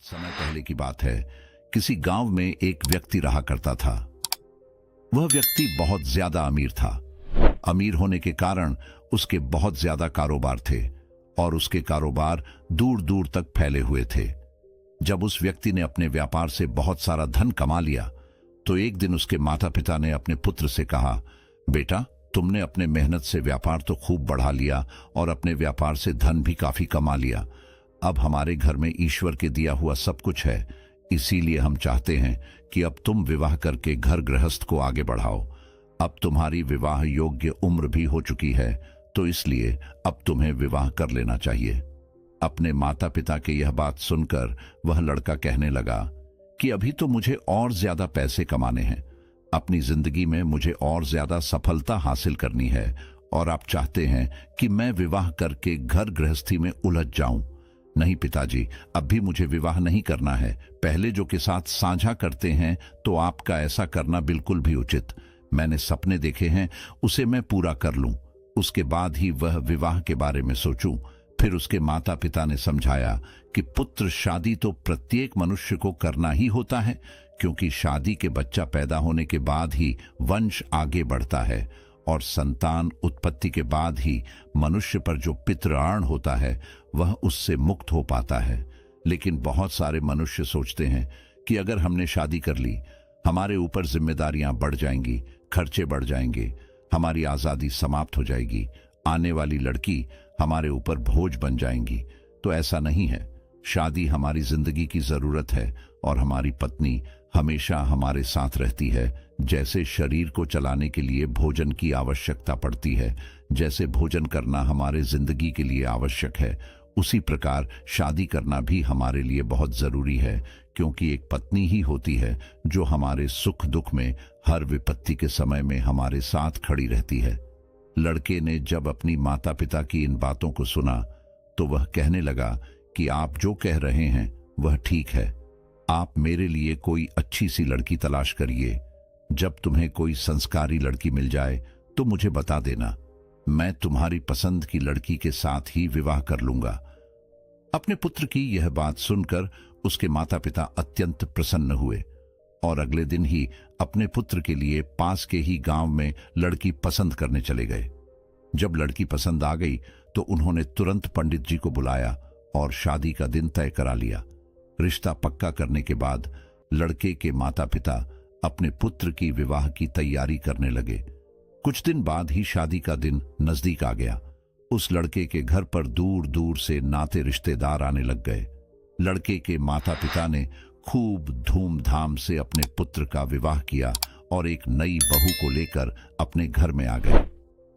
बहुत समय पहले की बात है। किसी गांव में एक व्यक्ति रहा करता था। वह व्यक्ति बहुत ज्यादा अमीर था। अमीर होने के कारण उसके बहुत ज्यादा कारोबार थे और उसके कारोबार दूर दूर तक फैले हुए थे। जब उस व्यक्ति ने अपने व्यापार से बहुत सारा धन कमा लिया तो एक दिन उसके माता पिता ने अपने पुत्र से कहा, बेटा, तुमने अपने मेहनत से व्यापार तो खूब बढ़ा लिया और अपने व्यापार से धन भी काफी कमा लिया। अब हमारे घर में ईश्वर के दिया हुआ सब कुछ है, इसीलिए हम चाहते हैं कि अब तुम विवाह करके घर गृहस्थ को आगे बढ़ाओ। अब तुम्हारी विवाह योग्य उम्र भी हो चुकी है, तो इसलिए अब तुम्हें विवाह कर लेना चाहिए। अपने माता पिता की यह बात सुनकर वह लड़का कहने लगा कि अभी तो मुझे और ज्यादा पैसे कमाने हैं, अपनी जिंदगी में मुझे और ज्यादा सफलता हासिल करनी है और आप चाहते हैं कि मैं विवाह करके घर गृहस्थी में उलझ जाऊं। नहीं पिताजी, अब भी मुझे विवाह नहीं करना है। पहले जो के साथ साझा करते हैं तो आपका ऐसा करना बिल्कुल भी उचित। मैंने सपने देखे हैं, उसे मैं पूरा कर लूं, उसके बाद ही वह विवाह के बारे में सोचूं। फिर उसके माता पिता ने समझाया कि पुत्र, शादी तो प्रत्येक मनुष्य को करना ही होता है, क्योंकि शादी के बच्चा पैदा होने के बाद ही वंश आगे बढ़ता है और संतान उत्पत्ति के बाद ही मनुष्य पर जो पितृऋण होता है वह उससे मुक्त हो पाता है। लेकिन बहुत सारे मनुष्य सोचते हैं कि अगर हमने शादी कर ली, हमारे ऊपर जिम्मेदारियां बढ़ जाएंगी, खर्चे बढ़ जाएंगे, हमारी आजादी समाप्त हो जाएगी, आने वाली लड़की हमारे ऊपर बोझ बन जाएंगी। तो ऐसा नहीं है। शादी हमारी जिंदगी की जरूरत है और हमारी पत्नी हमेशा हमारे साथ रहती है। जैसे शरीर को चलाने के लिए भोजन की आवश्यकता पड़ती है, जैसे भोजन करना हमारे जिंदगी के लिए आवश्यक है, उसी प्रकार शादी करना भी हमारे लिए बहुत जरूरी है, क्योंकि एक पत्नी ही होती है जो हमारे सुख दुख में, हर विपत्ति के समय में हमारे साथ खड़ी रहती है। लड़के ने जब अपनी माता पिता की इन बातों को सुना तो वह कहने लगा कि आप जो कह रहे हैं वह ठीक है। आप मेरे लिए कोई अच्छी सी लड़की तलाश करिए। जब तुम्हें कोई संस्कारी लड़की मिल जाए तो मुझे बता देना, मैं तुम्हारी पसंद की लड़की के साथ ही विवाह कर लूंगा। अपने पुत्र की यह बात सुनकर उसके माता पिता अत्यंत प्रसन्न हुए और अगले दिन ही अपने पुत्र के लिए पास के ही गांव में लड़की पसंद करने चले गए। जब लड़की पसंद आ गई तो उन्होंने तुरंत पंडित जी को बुलाया और शादी का दिन तय करा लिया। रिश्ता पक्का करने के बाद लड़के के माता पिता अपने पुत्र की विवाह की तैयारी करने लगे। कुछ दिन बाद ही शादी का दिन नजदीक आ गया। उस लड़के के घर पर दूर दूर से नाते रिश्तेदार आने लग गए। लड़के के माता पिता ने खूब धूमधाम से अपने पुत्र का विवाह किया और एक नई बहू को लेकर अपने घर में आ गए।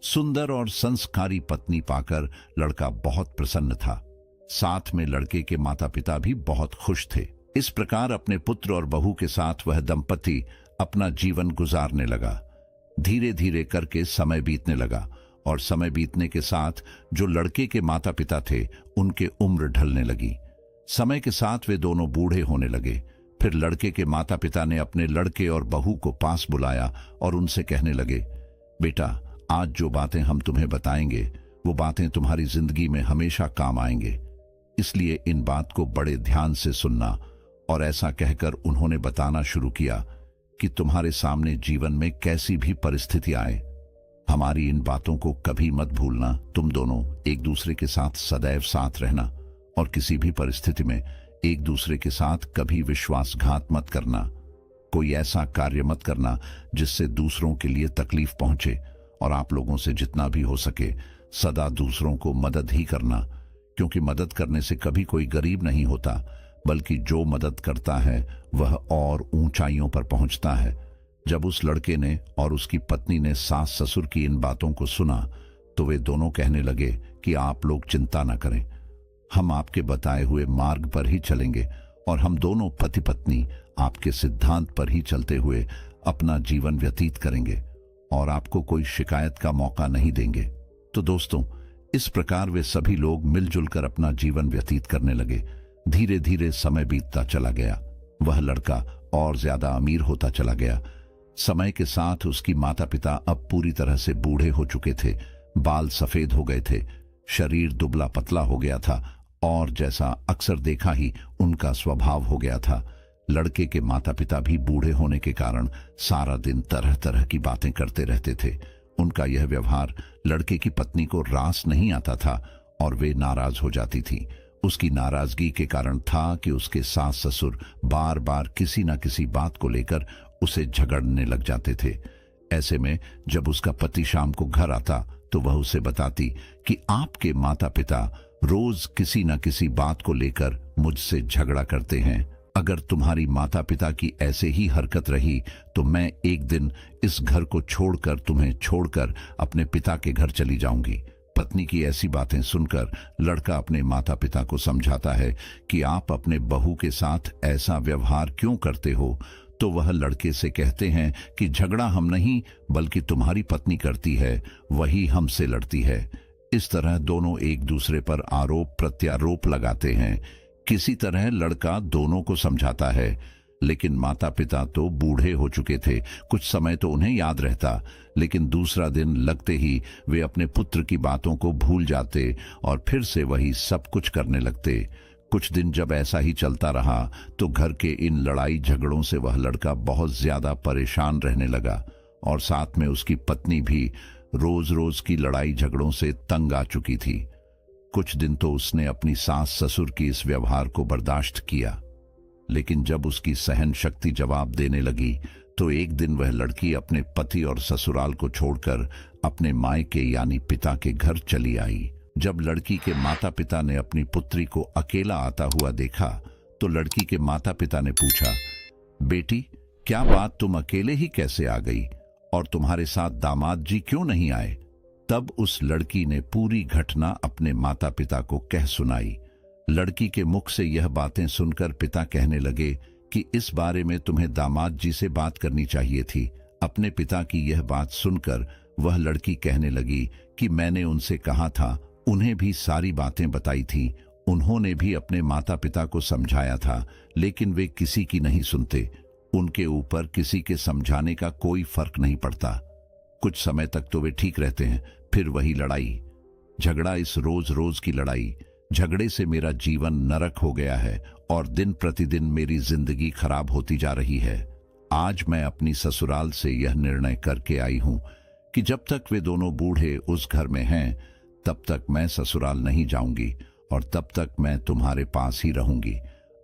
सुंदर और संस्कारी पत्नी पाकर लड़का बहुत प्रसन्न था। साथ में लड़के के माता पिता भी बहुत खुश थे। इस प्रकार अपने पुत्र और बहू के साथ वह दंपति अपना जीवन गुजारने लगा। धीरे धीरे करके समय बीतने लगा और समय बीतने के साथ जो लड़के के माता पिता थे उनके उम्र ढलने लगी। समय के साथ वे दोनों बूढ़े होने लगे। फिर लड़के के माता पिता ने अपने लड़के और बहू को पास बुलाया और उनसे कहने लगे, बेटा, आज जो बातें हम तुम्हें बताएंगे वो बातें तुम्हारी जिंदगी में हमेशा काम आएंगे, इसलिए इन बात को बड़े ध्यान से सुनना। और ऐसा कहकर उन्होंने बताना शुरू किया कि तुम्हारे सामने जीवन में कैसी भी परिस्थिति आए, हमारी इन बातों को कभी मत भूलना। तुम दोनों एक दूसरे के साथ सदैव साथ रहना और किसी भी परिस्थिति में एक दूसरे के साथ कभी विश्वासघात मत करना। कोई ऐसा कार्य मत करना जिससे दूसरों के लिए तकलीफ पहुंचे और आप लोगों से जितना भी हो सके सदा दूसरों को मदद ही करना, क्योंकि मदद करने से कभी कोई गरीब नहीं होता, बल्कि जो मदद करता है वह और ऊंचाइयों पर पहुंचता है। जब उस लड़के ने और उसकी पत्नी ने सास ससुर की इन बातों को सुना तो वे दोनों कहने लगे कि आप लोग चिंता न करें, हम आपके बताए हुए मार्ग पर ही चलेंगे और हम दोनों पति पत्नी आपके सिद्धांत पर ही चलते हुए अपना जीवन व्यतीत करेंगे और आपको कोई शिकायत का मौका नहीं देंगे। तो दोस्तों, इस प्रकार वे सभी लोग मिलजुल कर अपना जीवन व्यतीत करने लगे। धीरे धीरे समय बीतता चला गया। वह लड़का और ज्यादा अमीर होता चला गया। समय के साथ उसकी माता पिता अब पूरी तरह से बूढ़े हो चुके थे। बाल सफेद हो गए थे, शरीर दुबला पतला हो गया था और जैसा अक्सर देखा ही उनका स्वभाव हो गया था, लड़के के माता पिता भी बूढ़े होने के कारण सारा दिन तरह तरह की बातें करते रहते थे। उनका यह व्यवहार लड़के की पत्नी को रास नहीं आता था और वे नाराज हो जाती थी। उसकी नाराजगी के कारण था कि उसके सास ससुर बार बार किसी न किसी बात को लेकर उसे झगड़ने लग जाते थे। ऐसे में जब उसका पति शाम को घर आता तो वह उसे बताती कि आपके माता पिता रोज किसी न किसी बात को लेकर मुझसे झगड़ा करते हैं। अगर तुम्हारी माता पिता की ऐसे ही हरकत रही तो मैं एक दिन इस घर को छोड़कर तुम्हें छोड़कर अपने पिता के घर चली जाऊंगी। पत्नी की ऐसी बातें सुनकर लड़का अपने माता पिता को समझाता है कि आप अपने बहू के साथ ऐसा व्यवहार क्यों करते हो, तो वह लड़के से कहते हैं कि झगड़ा हम नहीं बल्कि तुम्हारी पत्नी करती है, वही हमसे लड़ती है। इस तरह दोनों एक दूसरे पर आरोप प्रत्यारोप लगाते हैं। किसी तरह लड़का दोनों को समझाता है, लेकिन माता पिता तो बूढ़े हो चुके थे। कुछ समय तो उन्हें याद रहता, लेकिन दूसरा दिन लगते ही वे अपने पुत्र की बातों को भूल जाते और फिर से वही सब कुछ करने लगते। कुछ दिन जब ऐसा ही चलता रहा तो घर के इन लड़ाई झगड़ों से वह लड़का बहुत ज्यादा परेशान रहने लगा और साथ में उसकी पत्नी भी रोज रोज की लड़ाई झगड़ों से तंग आ चुकी थी। कुछ दिन तो उसने अपनी सास ससुर की इस व्यवहार को बर्दाश्त किया, लेकिन जब उसकी सहन शक्ति जवाब देने लगी तो एक दिन वह लड़की अपने पति और ससुराल को छोड़कर अपने मायके यानी पिता के घर चली आई। जब लड़की के माता पिता ने अपनी पुत्री को अकेला आता हुआ देखा तो लड़की के माता पिता ने पूछा, बेटी क्या बात, तुम अकेले ही कैसे आ गई और तुम्हारे साथ दामाद जी क्यों नहीं आए? तब उस लड़की ने पूरी घटना अपने माता पिता को कह सुनाई। लड़की के मुख से यह बातें सुनकर पिता कहने लगे कि इस बारे में तुम्हें दामाद जी से बात करनी चाहिए थी। अपने पिता की यह बात सुनकर वह लड़की कहने लगी कि मैंने उनसे कहा था, उन्हें भी सारी बातें बताई थी, उन्होंने भी अपने माता पिता को समझाया था, लेकिन वे किसी की नहीं सुनते। उनके ऊपर किसी के समझाने का कोई फर्क नहीं पड़ता। कुछ समय तक तो वे ठीक रहते हैं, फिर वही लड़ाई झगड़ा, इस रोज रोज की लड़ाई झगड़े से मेरा जीवन नरक हो गया है और दिन प्रतिदिन मेरी जिंदगी खराब होती जा रही है। आज मैं अपनी ससुराल से यह निर्णय करके आई हूं कि जब तक वे दोनों बूढ़े उस घर में हैं तब तक मैं ससुराल नहीं जाऊंगी और तब तक मैं तुम्हारे पास ही रहूंगी।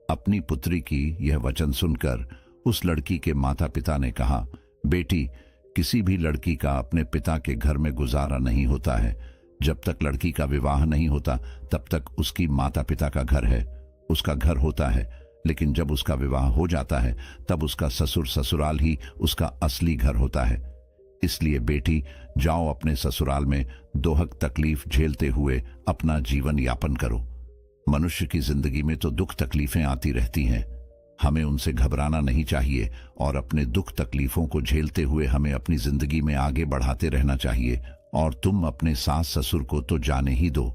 अपनी पुत्री की यह वचन सुनकर उस लड़की के माता पिता ने कहा, बेटी किसी भी लड़की का अपने पिता के घर में गुजारा नहीं होता है। जब तक लड़की का विवाह नहीं होता तब तक उसकी माता पिता का घर है, उसका घर होता है, लेकिन जब उसका विवाह हो जाता है तब उसका ससुर ससुराल ही उसका असली घर होता है। इसलिए बेटी जाओ अपने ससुराल में दोहक तकलीफ झेलते हुए अपना जीवन यापन करो। मनुष्य की जिंदगी में तो दुख तकलीफें आती रहती हैं, हमें उनसे घबराना नहीं चाहिए और अपने दुख तकलीफों को झेलते हुए हमें अपनी जिंदगी में आगे बढ़ाते रहना चाहिए। और तुम अपने सास ससुर को तो जाने ही दो,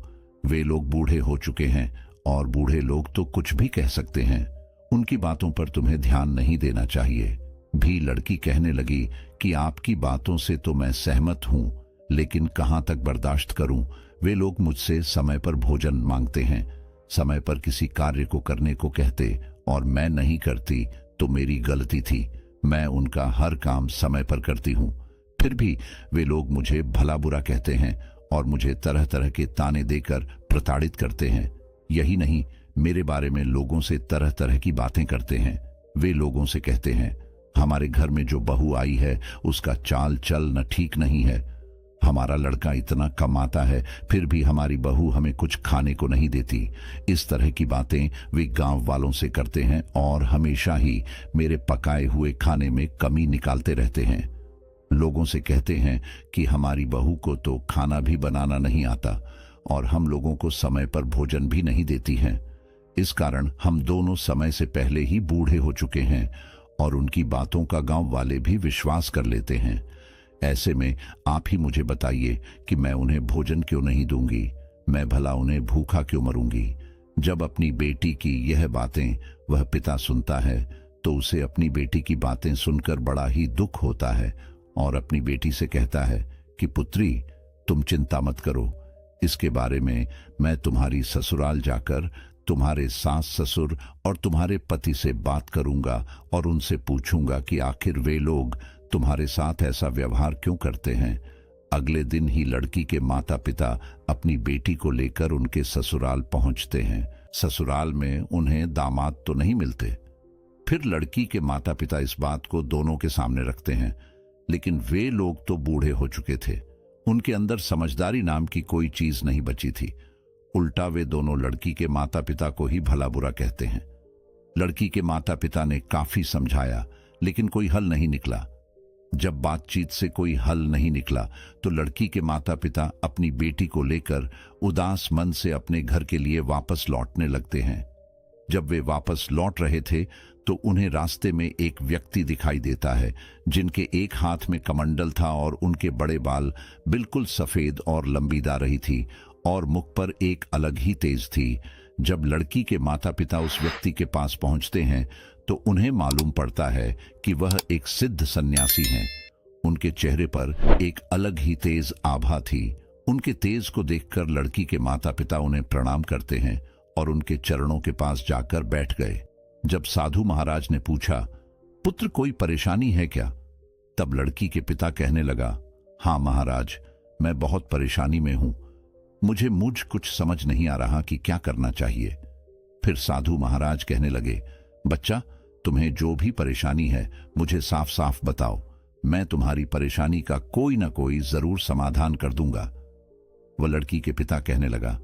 वे लोग बूढ़े हो चुके हैं और बूढ़े लोग तो कुछ भी कह सकते हैं, उनकी बातों पर तुम्हें ध्यान नहीं देना चाहिए। भी लड़की कहने लगी कि आपकी बातों से तो मैं सहमत हूं, लेकिन कहां तक बर्दाश्त करूं? वे लोग मुझसे समय पर भोजन मांगते हैं, समय पर किसी कार्य को करने को कहते और मैं नहीं करती तो मेरी गलती थी। मैं उनका हर काम समय पर करती हूं, फिर भी वे लोग मुझे भला बुरा कहते हैं और मुझे तरह तरह के ताने देकर प्रताड़ित करते हैं। यही नहीं, मेरे बारे में लोगों से तरह तरह की बातें करते हैं। वे लोगों से कहते हैं, हमारे घर में जो बहू आई है उसका चाल चल न ठीक नहीं है, हमारा लड़का इतना कमाता है फिर भी हमारी बहू हमें कुछ खाने को नहीं देती। इस तरह की बातें वे गांव वालों से करते हैं और हमेशा ही मेरे पकाए हुए खाने में कमी निकालते रहते हैं। लोगों से कहते हैं कि हमारी बहू को तो खाना भी बनाना नहीं आता और हम लोगों को समय पर भोजन भी नहीं देती हैं। इस कारण हम दोनों समय से पहले ही बूढ़े हो चुके हैं और उनकी बातों का गांव वाले भी विश्वास कर लेते हैं। ऐसे में आप ही मुझे बताइए कि मैं उन्हें भोजन क्यों नहीं दूंगी, मैं भला उन्हें भूखा क्यों मरूंगी? जब अपनी बेटी की यह बातें वह पिता सुनता है तो उसे अपनी बेटी की बातें सुनकर बड़ा ही दुख होता है और अपनी बेटी से कहता है कि पुत्री तुम चिंता मत करो, इसके बारे में मैं तुम्हारी ससुराल जाकर तुम्हारे सास ससुर और तुम्हारे पति से बात करूंगा और उनसे पूछूंगा कि आखिर वे लोग तुम्हारे साथ ऐसा व्यवहार क्यों करते हैं। अगले दिन ही लड़की के माता पिता अपनी बेटी को लेकर उनके ससुराल पहुंचते हैं। ससुराल में उन्हें दामाद तो नहीं मिलते। फिर लड़की के माता पिता इस बात को दोनों के सामने रखते हैं, लेकिन वे लोग तो बूढ़े हो चुके थे। उनके अंदर समझदारी नाम की कोई चीज नहीं बची थी। उल्टा वे दोनों लड़की के माता पिता को ही भला बुरा कहते हैं। लड़की के माता पिता ने काफी समझाया, लेकिन कोई हल नहीं निकला। जब बातचीत से कोई हल नहीं निकला तो लड़की के माता पिता अपनी बेटी को लेकर उदास मन से अपने घर के लिए वापस लौटने लगते हैं। जब वे वापस लौट रहे थे तो उन्हें रास्ते में एक व्यक्ति दिखाई देता है, जिनके एक हाथ में कमंडल था और उनके बड़े बाल बिल्कुल सफेद और लंबीदार रही थी और मुख पर एक अलग ही तेज थी। जब लड़की के माता पिता उस व्यक्ति के पास पहुंचते हैं तो उन्हें मालूम पड़ता है कि वह एक सिद्ध सन्यासी हैं। उनके चेहरे पर एक अलग ही तेज आभा थी। उनके तेज को देखकर लड़की के माता पिता उन्हें प्रणाम करते हैं और उनके चरणों के पास जाकर बैठ गए। जब साधु महाराज ने पूछा, पुत्र कोई परेशानी है क्या? तब लड़की के पिता कहने लगा, हाँ महाराज, मैं बहुत परेशानी में हूं। मुझे कुछ समझ नहीं आ रहा कि क्या करना चाहिए। फिर साधु महाराज कहने लगे, बच्चा, तुम्हें जो भी परेशानी है मुझे साफ साफ बताओ। मैं तुम्हारी परेशानी का कोई ना कोई जरूर समाधान कर दूंगा। वह लड़की के पिता कहने लगा,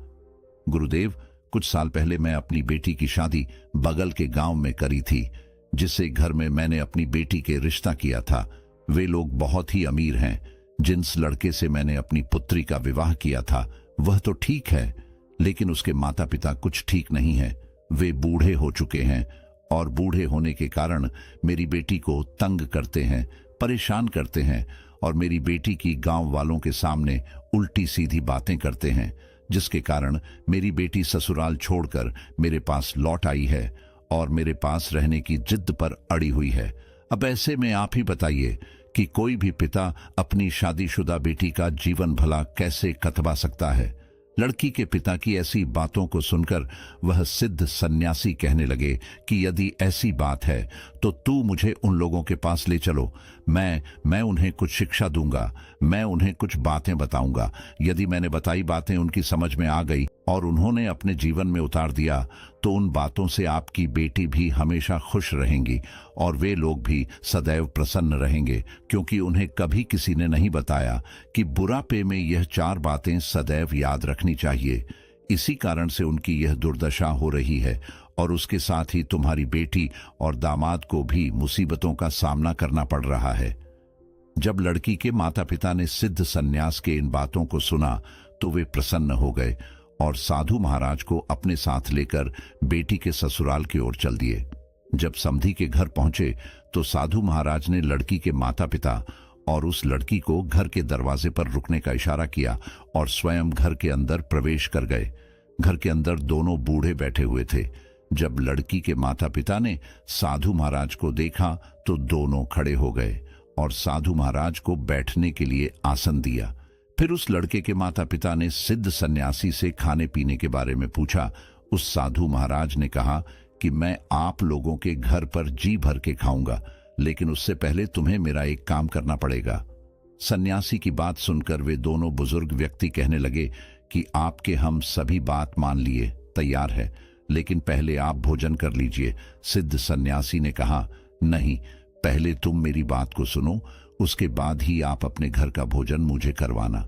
गुरुदेव, कुछ साल पहले मैं अपनी बेटी की शादी बगल के गांव में करी थी, जिससे घर में मैंने अपनी बेटी के रिश्ता किया था। वे लोग बहुत ही अमीर हैं। जिस लड़के से मैंने अपनी पुत्री का विवाह किया था वह तो ठीक है, लेकिन उसके माता पिता कुछ ठीक नहीं है। वे बूढ़े हो चुके हैं और बूढ़े होने के कारण मेरी बेटी को तंग करते हैं, परेशान करते हैं और मेरी बेटी की गांव वालों के सामने उल्टी सीधी बातें करते हैं, जिसके कारण मेरी बेटी ससुराल छोड़कर मेरे पास लौट आई है और मेरे पास रहने की जिद पर अड़ी हुई है। अब ऐसे में आप ही बताइए कि कोई भी पिता अपनी शादीशुदा बेटी का जीवन भला कैसे कतवा सकता है। लड़की के पिता की ऐसी बातों को सुनकर वह सिद्ध सन्यासी कहने लगे कि यदि ऐसी बात है तो तू मुझे उन लोगों के पास ले चलो। मैं उन्हें कुछ शिक्षा दूंगा, मैं उन्हें कुछ बातें बताऊंगा। यदि मैंने बताई बातें उनकी समझ में आ गई और उन्होंने अपने जीवन में उतार दिया तो उन बातों से आपकी बेटी भी हमेशा खुश रहेंगी और वे लोग भी सदैव प्रसन्न रहेंगे, क्योंकि उन्हें कभी किसी ने नहीं बताया कि बुढ़ापे में यह 4 बातें सदैव याद रखनी चाहिए। इसी कारण से उनकी यह दुर्दशा हो रही है और उसके साथ ही तुम्हारी बेटी और दामाद को भी मुसीबतों का सामना करना पड़ रहा है। जब लड़की के माता पिता ने सिद्ध सन्यास के इन बातों को सुना तो वे प्रसन्न हो गए और साधु महाराज को अपने साथ लेकर बेटी के ससुराल की ओर चल दिए। जब समधी के घर पहुंचे तो साधु महाराज ने लड़की के माता पिता और उस लड़की को घर के दरवाजे पर रुकने का इशारा किया और स्वयं घर के अंदर प्रवेश कर गए। घर के अंदर दोनों बूढ़े बैठे हुए थे। जब लड़की के माता पिता ने साधु महाराज को देखा तो दोनों खड़े हो गए और साधु महाराज को बैठने के लिए आसन दिया। फिर उस लड़के के माता पिता ने सिद्ध सन्यासी से खाने पीने के बारे में पूछा। उस साधु महाराज ने कहा कि मैं आप लोगों के घर पर जी भर के खाऊंगा, लेकिन उससे पहले तुम्हें मेरा एक काम करना पड़ेगा। सन्यासी की बात सुनकर वे दोनों बुजुर्ग व्यक्ति कहने लगे कि आपके हम सभी बात मान लिए, तैयार है, लेकिन पहले आप भोजन कर लीजिए। सिद्ध सन्यासी ने कहा, नहीं, पहले तुम मेरी बात को सुनो, उसके बाद ही आप अपने घर का भोजन मुझे करवाना।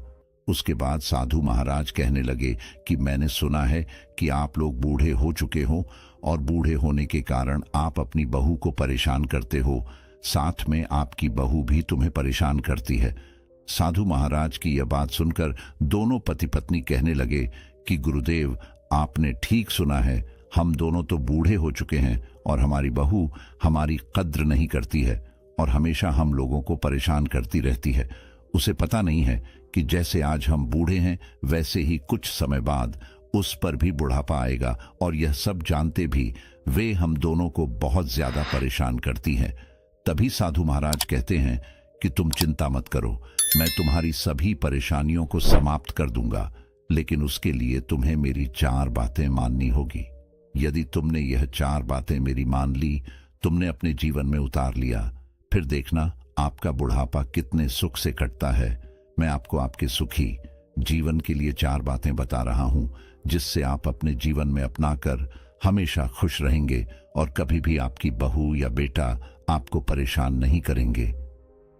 उसके बाद साधु महाराज कहने लगे कि मैंने सुना है कि आप लोग बूढ़े हो चुके हो और बूढ़े होने के कारण आप अपनी बहू को परेशान करते हो, साथ में आपकी बहू भी तुम्हें परेशान करती है। साधु महाराज की यह बात सुनकर दोनों पति पत्नी कहने लगे कि गुरुदेव, आपने ठीक सुना है, हम दोनों तो बूढ़े हो चुके हैं और हमारी बहू हमारी कद्र नहीं करती है और हमेशा हम लोगों को परेशान करती रहती है। उसे पता नहीं है कि जैसे आज हम बूढ़े हैं वैसे ही कुछ समय बाद उस पर भी बुढ़ापा आएगा और यह सब जानते भी वे हम दोनों को बहुत ज्यादा परेशान करती हैं। तभी साधु महाराज कहते हैं कि तुम चिंता मत करो, मैं तुम्हारी सभी परेशानियों को समाप्त कर दूंगा, लेकिन उसके लिए तुम्हें मेरी 4 बातें माननी होगी। यदि तुमने यह 4 बातें मेरी मान ली, तुमने अपने जीवन में उतार लिया, फिर देखना आपका बुढ़ापा कितने सुख से कटता है। मैं आपको आपके सुखी जीवन के लिए 4 बातें बता रहा हूं, जिससे आप अपने जीवन में अपनाकर हमेशा खुश रहेंगे और कभी भी आपकी बहू या बेटा आपको परेशान नहीं करेंगे।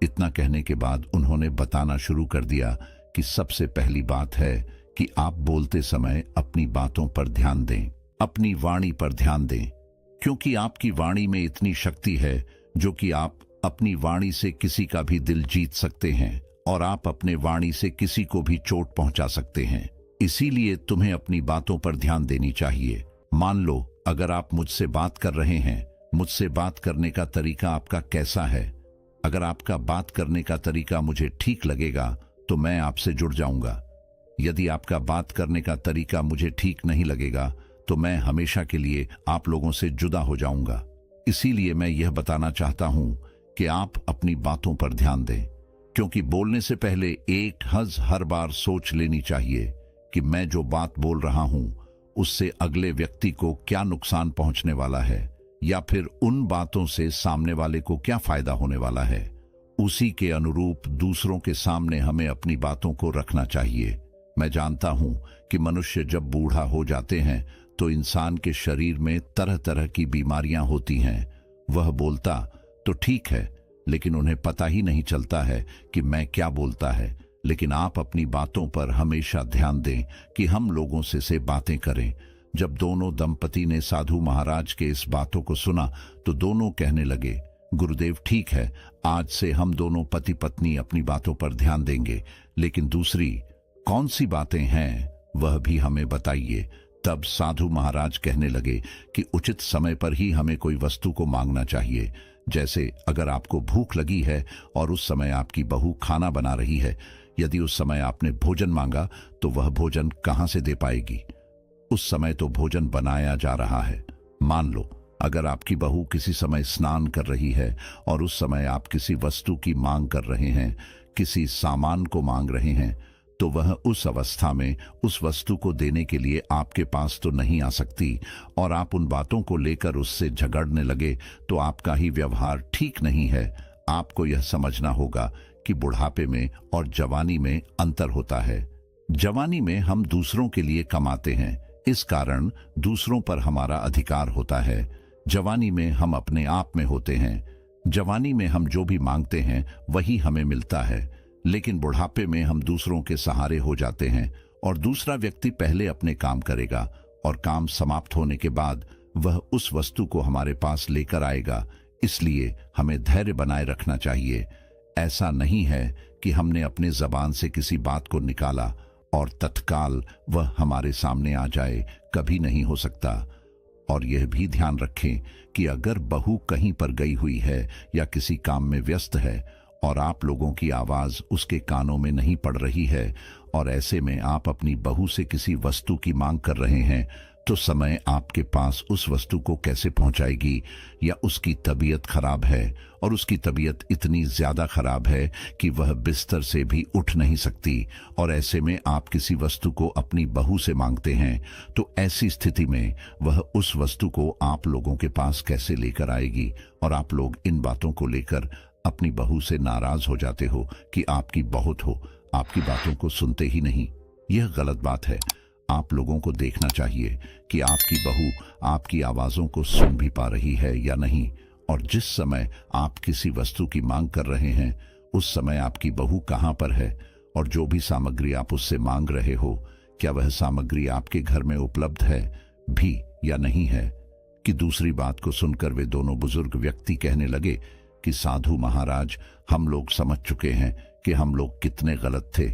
इतना कहने के बाद उन्होंने बताना शुरू कर दिया कि सबसे पहली बात है कि आप बोलते समय अपनी बातों पर ध्यान दें, अपनी वाणी पर ध्यान दें, क्योंकि आपकी वाणी में इतनी शक्ति है जो कि आप अपनी वाणी से किसी का भी दिल जीत सकते हैं और आप अपने वाणी से किसी को भी चोट पहुंचा सकते हैं। इसीलिए तुम्हें अपनी बातों पर ध्यान देनी चाहिए। मान लो अगर आप मुझसे बात कर रहे हैं, मुझसे बात करने का तरीका आपका कैसा है? अगर आपका बात करने का तरीका मुझे ठीक लगेगा तो मैं आपसे जुड़ जाऊंगा। यदि आपका बात करने का तरीका मुझे ठीक नहीं लगेगा तो मैं हमेशा के लिए आप लोगों से जुदा हो जाऊंगा। इसीलिए मैं यह बताना चाहता हूं कि आप अपनी बातों पर ध्यान दें, क्योंकि बोलने से पहले एक हर बार सोच लेनी चाहिए कि मैं जो बात बोल रहा हूं उससे अगले व्यक्ति को क्या नुकसान पहुंचने वाला है, या फिर उन बातों से सामने वाले को क्या फायदा होने वाला है। उसी के अनुरूप दूसरों के सामने हमें अपनी बातों को रखना चाहिए। मैं जानता हूं कि मनुष्य जब बूढ़ा हो जाते हैं तो इंसान के शरीर में तरह तरह की बीमारियां होती हैं। वह बोलता तो ठीक है, लेकिन उन्हें पता ही नहीं चलता है कि मैं क्या बोलता है। लेकिन आप अपनी बातों पर हमेशा ध्यान दें कि हम लोगों से बातें करें। जब दोनों दंपति ने साधु महाराज के इस बातों को सुना तो दोनों कहने लगे, गुरुदेव ठीक है, आज से हम दोनों पति पत्नी अपनी बातों पर ध्यान देंगे, लेकिन दूसरी कौन सी बातें हैं वह भी हमें बताइए। तब साधु महाराज कहने लगे कि उचित समय पर ही हमें कोई वस्तु को मांगना चाहिए। जैसे अगर आपको भूख लगी है और उस समय आपकी बहू खाना बना रही है, यदि उस समय आपने भोजन मांगा तो वह भोजन कहां से दे पाएगी? उस समय तो भोजन बनाया जा रहा है। मान लो अगर आपकी बहू किसी समय स्नान कर रही है और उस समय आप किसी वस्तु की मांग कर रहे हैं, किसी सामान को मांग रहे हैं, तो वह उस अवस्था में उस वस्तु को देने के लिए आपके पास तो नहीं आ सकती और आप उन बातों को लेकर उससे झगड़ने लगे तो आपका ही व्यवहार ठीक नहीं है। आपको यह समझना होगा कि बुढ़ापे में और जवानी में अंतर होता है। जवानी में हम दूसरों के लिए कमाते हैं, इस कारण दूसरों पर हमारा अधिकार होता है। जवानी में हम अपने आप में होते हैं। जवानी में हम जो भी मांगते हैं वही हमें मिलता है, लेकिन बुढ़ापे में हम दूसरों के सहारे हो जाते हैं और दूसरा व्यक्ति पहले अपने काम करेगा और काम समाप्त होने के बाद वह उस वस्तु को हमारे पास लेकर आएगा। इसलिए हमें धैर्य बनाए रखना चाहिए। ऐसा नहीं है कि हमने अपने जबान से किसी बात को निकाला और तत्काल वह हमारे सामने आ जाए, कभी नहीं हो सकता। और यह भी ध्यान रखें कि अगर बहू कहीं पर गई हुई है या किसी काम में व्यस्त है और आप लोगों की आवाज उसके कानों में नहीं पड़ रही है और ऐसे में आप अपनी बहू से किसी वस्तु की मांग कर रहे हैं, तो समय आपके पास उस वस्तु को कैसे पहुंचाएगी? या उसकी तबीयत खराब है और उसकी तबीयत इतनी ज्यादा खराब है कि वह बिस्तर से भी उठ नहीं सकती और ऐसे में आप किसी वस्तु को अपनी बहू से मांगते हैं, तो ऐसी स्थिति में वह उस वस्तु को आप लोगों के पास कैसे लेकर आएगी? और आप लोग इन बातों को लेकर अपनी बहू से नाराज हो जाते हो कि आपकी बहुत हो, आपकी बातों को सुनते ही नहीं। यह गलत बात है। आप लोगों को देखना चाहिए कि आपकी बहू आपकी आवाजों को सुन भी पा रही है या नहीं, और जिस समय आप किसी वस्तु की मांग कर रहे हैं उस समय आपकी बहू कहां पर है और जो भी सामग्री आप उससे मांग रहे हो, क्या वह सामग्री आपके घर में उपलब्ध है भी या नहीं है। कि दूसरी बात को सुनकर वे दोनों बुजुर्ग व्यक्ति कहने लगे कि साधु महाराज, हम लोग समझ चुके हैं कि हम लोग कितने गलत थे।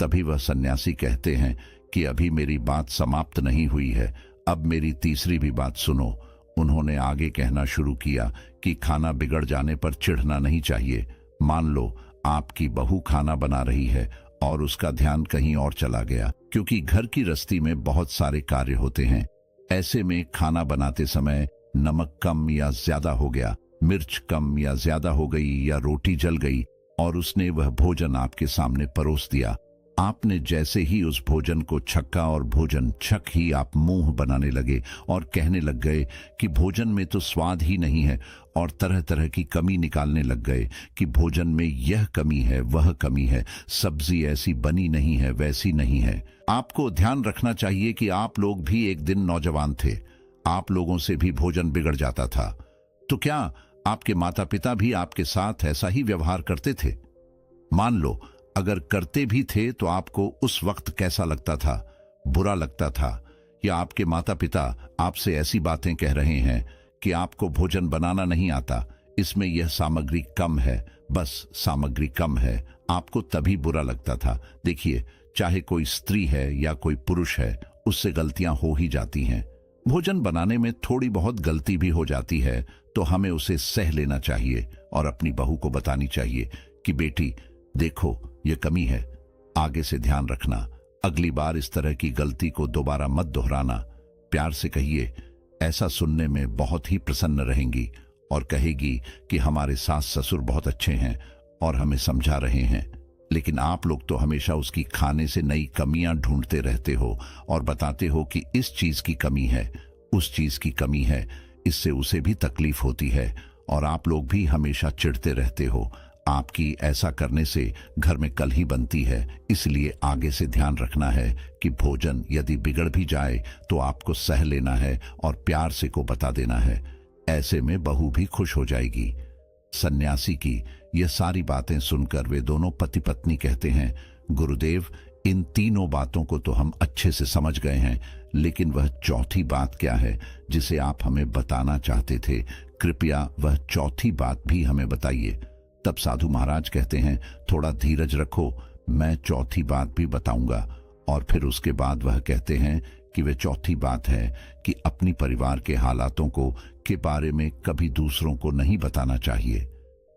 तभी वह सन्यासी कहते हैं कि अभी मेरी बात समाप्त नहीं हुई है, अब मेरी तीसरी भी बात सुनो। उन्होंने आगे कहना शुरू किया कि खाना बिगड़ जाने पर चिढ़ना नहीं चाहिए। मान लो आपकी बहू खाना बना रही है और उसका ध्यान कहीं और चला गया, क्योंकि घर की रस्ती में बहुत सारे कार्य होते हैं। ऐसे में खाना बनाते समय नमक कम या ज्यादा हो गया, मिर्च कम या ज्यादा हो गई या रोटी जल गई और उसने वह भोजन आपके सामने परोस दिया। आपने जैसे ही उस भोजन को छक्का और भोजन छक ही आप मुंह बनाने लगे और कहने लग गए कि भोजन में तो स्वाद ही नहीं है, और तरह तरह की कमी निकालने लग गए कि भोजन में यह कमी है, वह कमी है, सब्जी ऐसी बनी नहीं है, वैसी नहीं है। आपको ध्यान रखना चाहिए कि आप लोग भी एक दिन नौजवान थे, आप लोगों से भी भोजन बिगड़ जाता था। तो क्या आपके माता पिता भी आपके साथ ऐसा ही व्यवहार करते थे? मान लो अगर करते भी थे तो आपको उस वक्त कैसा लगता था? बुरा लगता था? या आपके माता पिता आपसे ऐसी बातें कह रहे हैं कि आपको भोजन बनाना नहीं आता, इसमें यह सामग्री कम है, बस सामग्री कम है, आपको तभी बुरा लगता था। देखिए, चाहे कोई स्त्री है या कोई पुरुष है, उससे गलतियां हो ही जाती हैं। भोजन बनाने में थोड़ी बहुत गलती भी हो जाती है तो हमें उसे सह लेना चाहिए और अपनी बहू को बतानी चाहिए कि बेटी देखो, ये कमी है, आगे से ध्यान रखना, अगली बार इस तरह की गलती को दोबारा मत दोहराना। प्यार से कहिए, ऐसा सुनने में बहुत ही प्रसन्न रहेंगी और कहेगी कि हमारे सास ससुर बहुत अच्छे हैं और हमें समझा रहे हैं। लेकिन आप लोग तो हमेशा उसकी खाने से नई कमियां ढूंढते रहते हो और बताते हो कि इस चीज की कमी है, उस चीज की कमी है, इससे उसे भी तकलीफ होती है और आप लोग भी हमेशा चिढ़ते रहते हो। आपकी ऐसा करने से घर में कलही बनती है, इसलिए आगे से ध्यान रखना है कि भोजन यदि बिगड़ भी जाए तो आपको सह लेना है और प्यार से को बता देना है। ऐसे में बहू भी खुश हो जाएगी। सन्यासी की यह सारी बातें सुनकर वे दोनों पति पत्नी कहते हैं, गुरुदेव, इन तीनों बातों को तो हम अच्छे से समझ गए हैं, लेकिन वह चौथी बात क्या है जिसे आप हमें बताना चाहते थे? कृपया वह चौथी बात भी हमें बताइए। तब साधु महाराज कहते हैं, थोड़ा धीरज रखो, मैं चौथी बात भी बताऊंगा। और फिर उसके बाद वह कहते हैं कि वे चौथी बात है कि अपनी परिवार के हालातों को के बारे में कभी दूसरों को नहीं बताना चाहिए।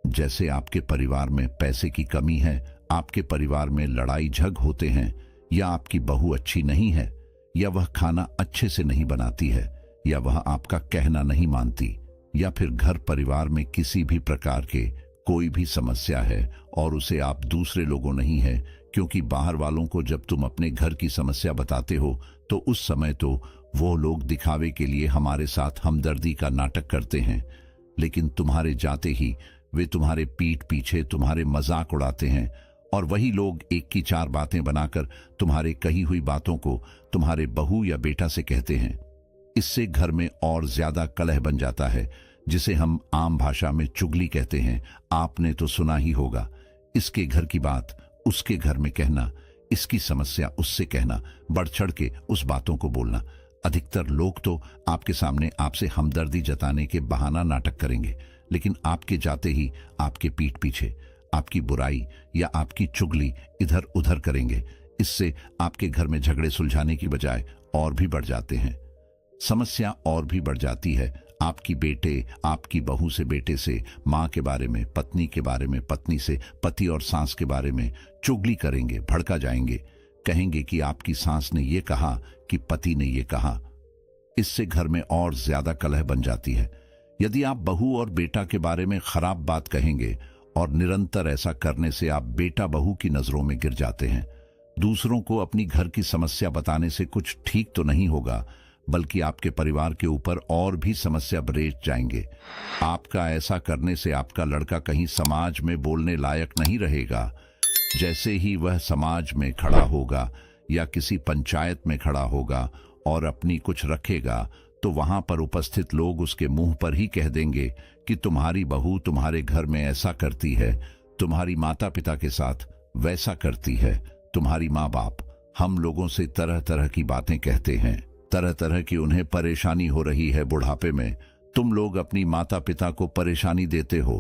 जैसे आपके परिवार में पैसे की कमी है, आपके परिवार में लड़ाई झग होते हैं, या आपकी बहू अच्छी नहीं है, या वह खाना अच्छे से नहीं बनाती है, या वह आपका कहना नहीं मानती, या फिर घर परिवार में किसी भी प्रकार के कोई भी समस्या है और उसे आप दूसरे लोगों नहीं है, क्योंकि बाहर वालों को जब तुम अपने घर की समस्या बताते हो तो उस समय तो वो लोग दिखावे के लिए हमारे साथ हमदर्दी का नाटक करते हैं, लेकिन तुम्हारे जाते ही वे तुम्हारे पीठ पीछे तुम्हारे मजाक उड़ाते हैं और वही लोग एक की चार बातें बनाकर तुम्हारे कही हुई बातों को तुम्हारे बहू या बेटा से कहते हैं। इससे घर में और ज्यादा कलह बन जाता है, जिसे हम आम भाषा में चुगली कहते हैं। आपने तो सुना ही होगा, इसके घर की बात उसके घर में कहना, इसकी समस्या उससे कहना, बढ़ चढ़ के उस बातों को बोलना। अधिकतर लोग तो आपके सामने आपसे हमदर्दी जताने के बहाना नाटक करेंगे, लेकिन आपके जाते ही आपके पीठ पीछे आपकी बुराई या आपकी चुगली इधर उधर करेंगे। इससे आपके घर में झगड़े सुलझाने की बजाय और भी बढ़ जाते हैं, समस्या और भी बढ़ जाती है। आपकी बेटे आपकी बहू से बेटे से, माँ के बारे में, पत्नी के बारे में पत्नी से, पति और सास के बारे में चुगली करेंगे, भड़का जाएंगे, कहेंगे कि आपकी सास ने ये कहा कि पति ने ये कहा। इससे घर में और ज्यादा कलह बन जाती है। यदि आप बहू और बेटा के बारे में खराब बात कहेंगे और निरंतर ऐसा करने से आप बेटा बहू की नजरों में गिर जाते हैं। दूसरों को अपनी घर की समस्या बताने से कुछ ठीक तो नहीं होगा, बल्कि आपके परिवार के ऊपर और भी समस्या बरेट जाएंगे। आपका ऐसा करने से आपका लड़का कहीं समाज में बोलने लायक नहीं रहेगा। जैसे ही वह समाज में खड़ा होगा या किसी पंचायत में खड़ा होगा और अपनी कुछ रखेगा, तो वहां पर उपस्थित लोग उसके मुंह पर ही कह देंगे कि तुम्हारी बहू तुम्हारे घर में ऐसा करती है, तुम्हारी माता पिता के साथ वैसा करती है, तुम्हारी माँ बाप हम लोगों से तरह तरह की बातें कहते हैं, तरह तरह की उन्हें परेशानी हो रही है बुढ़ापे में। तुम लोग अपनी माता पिता को परेशानी देते हो।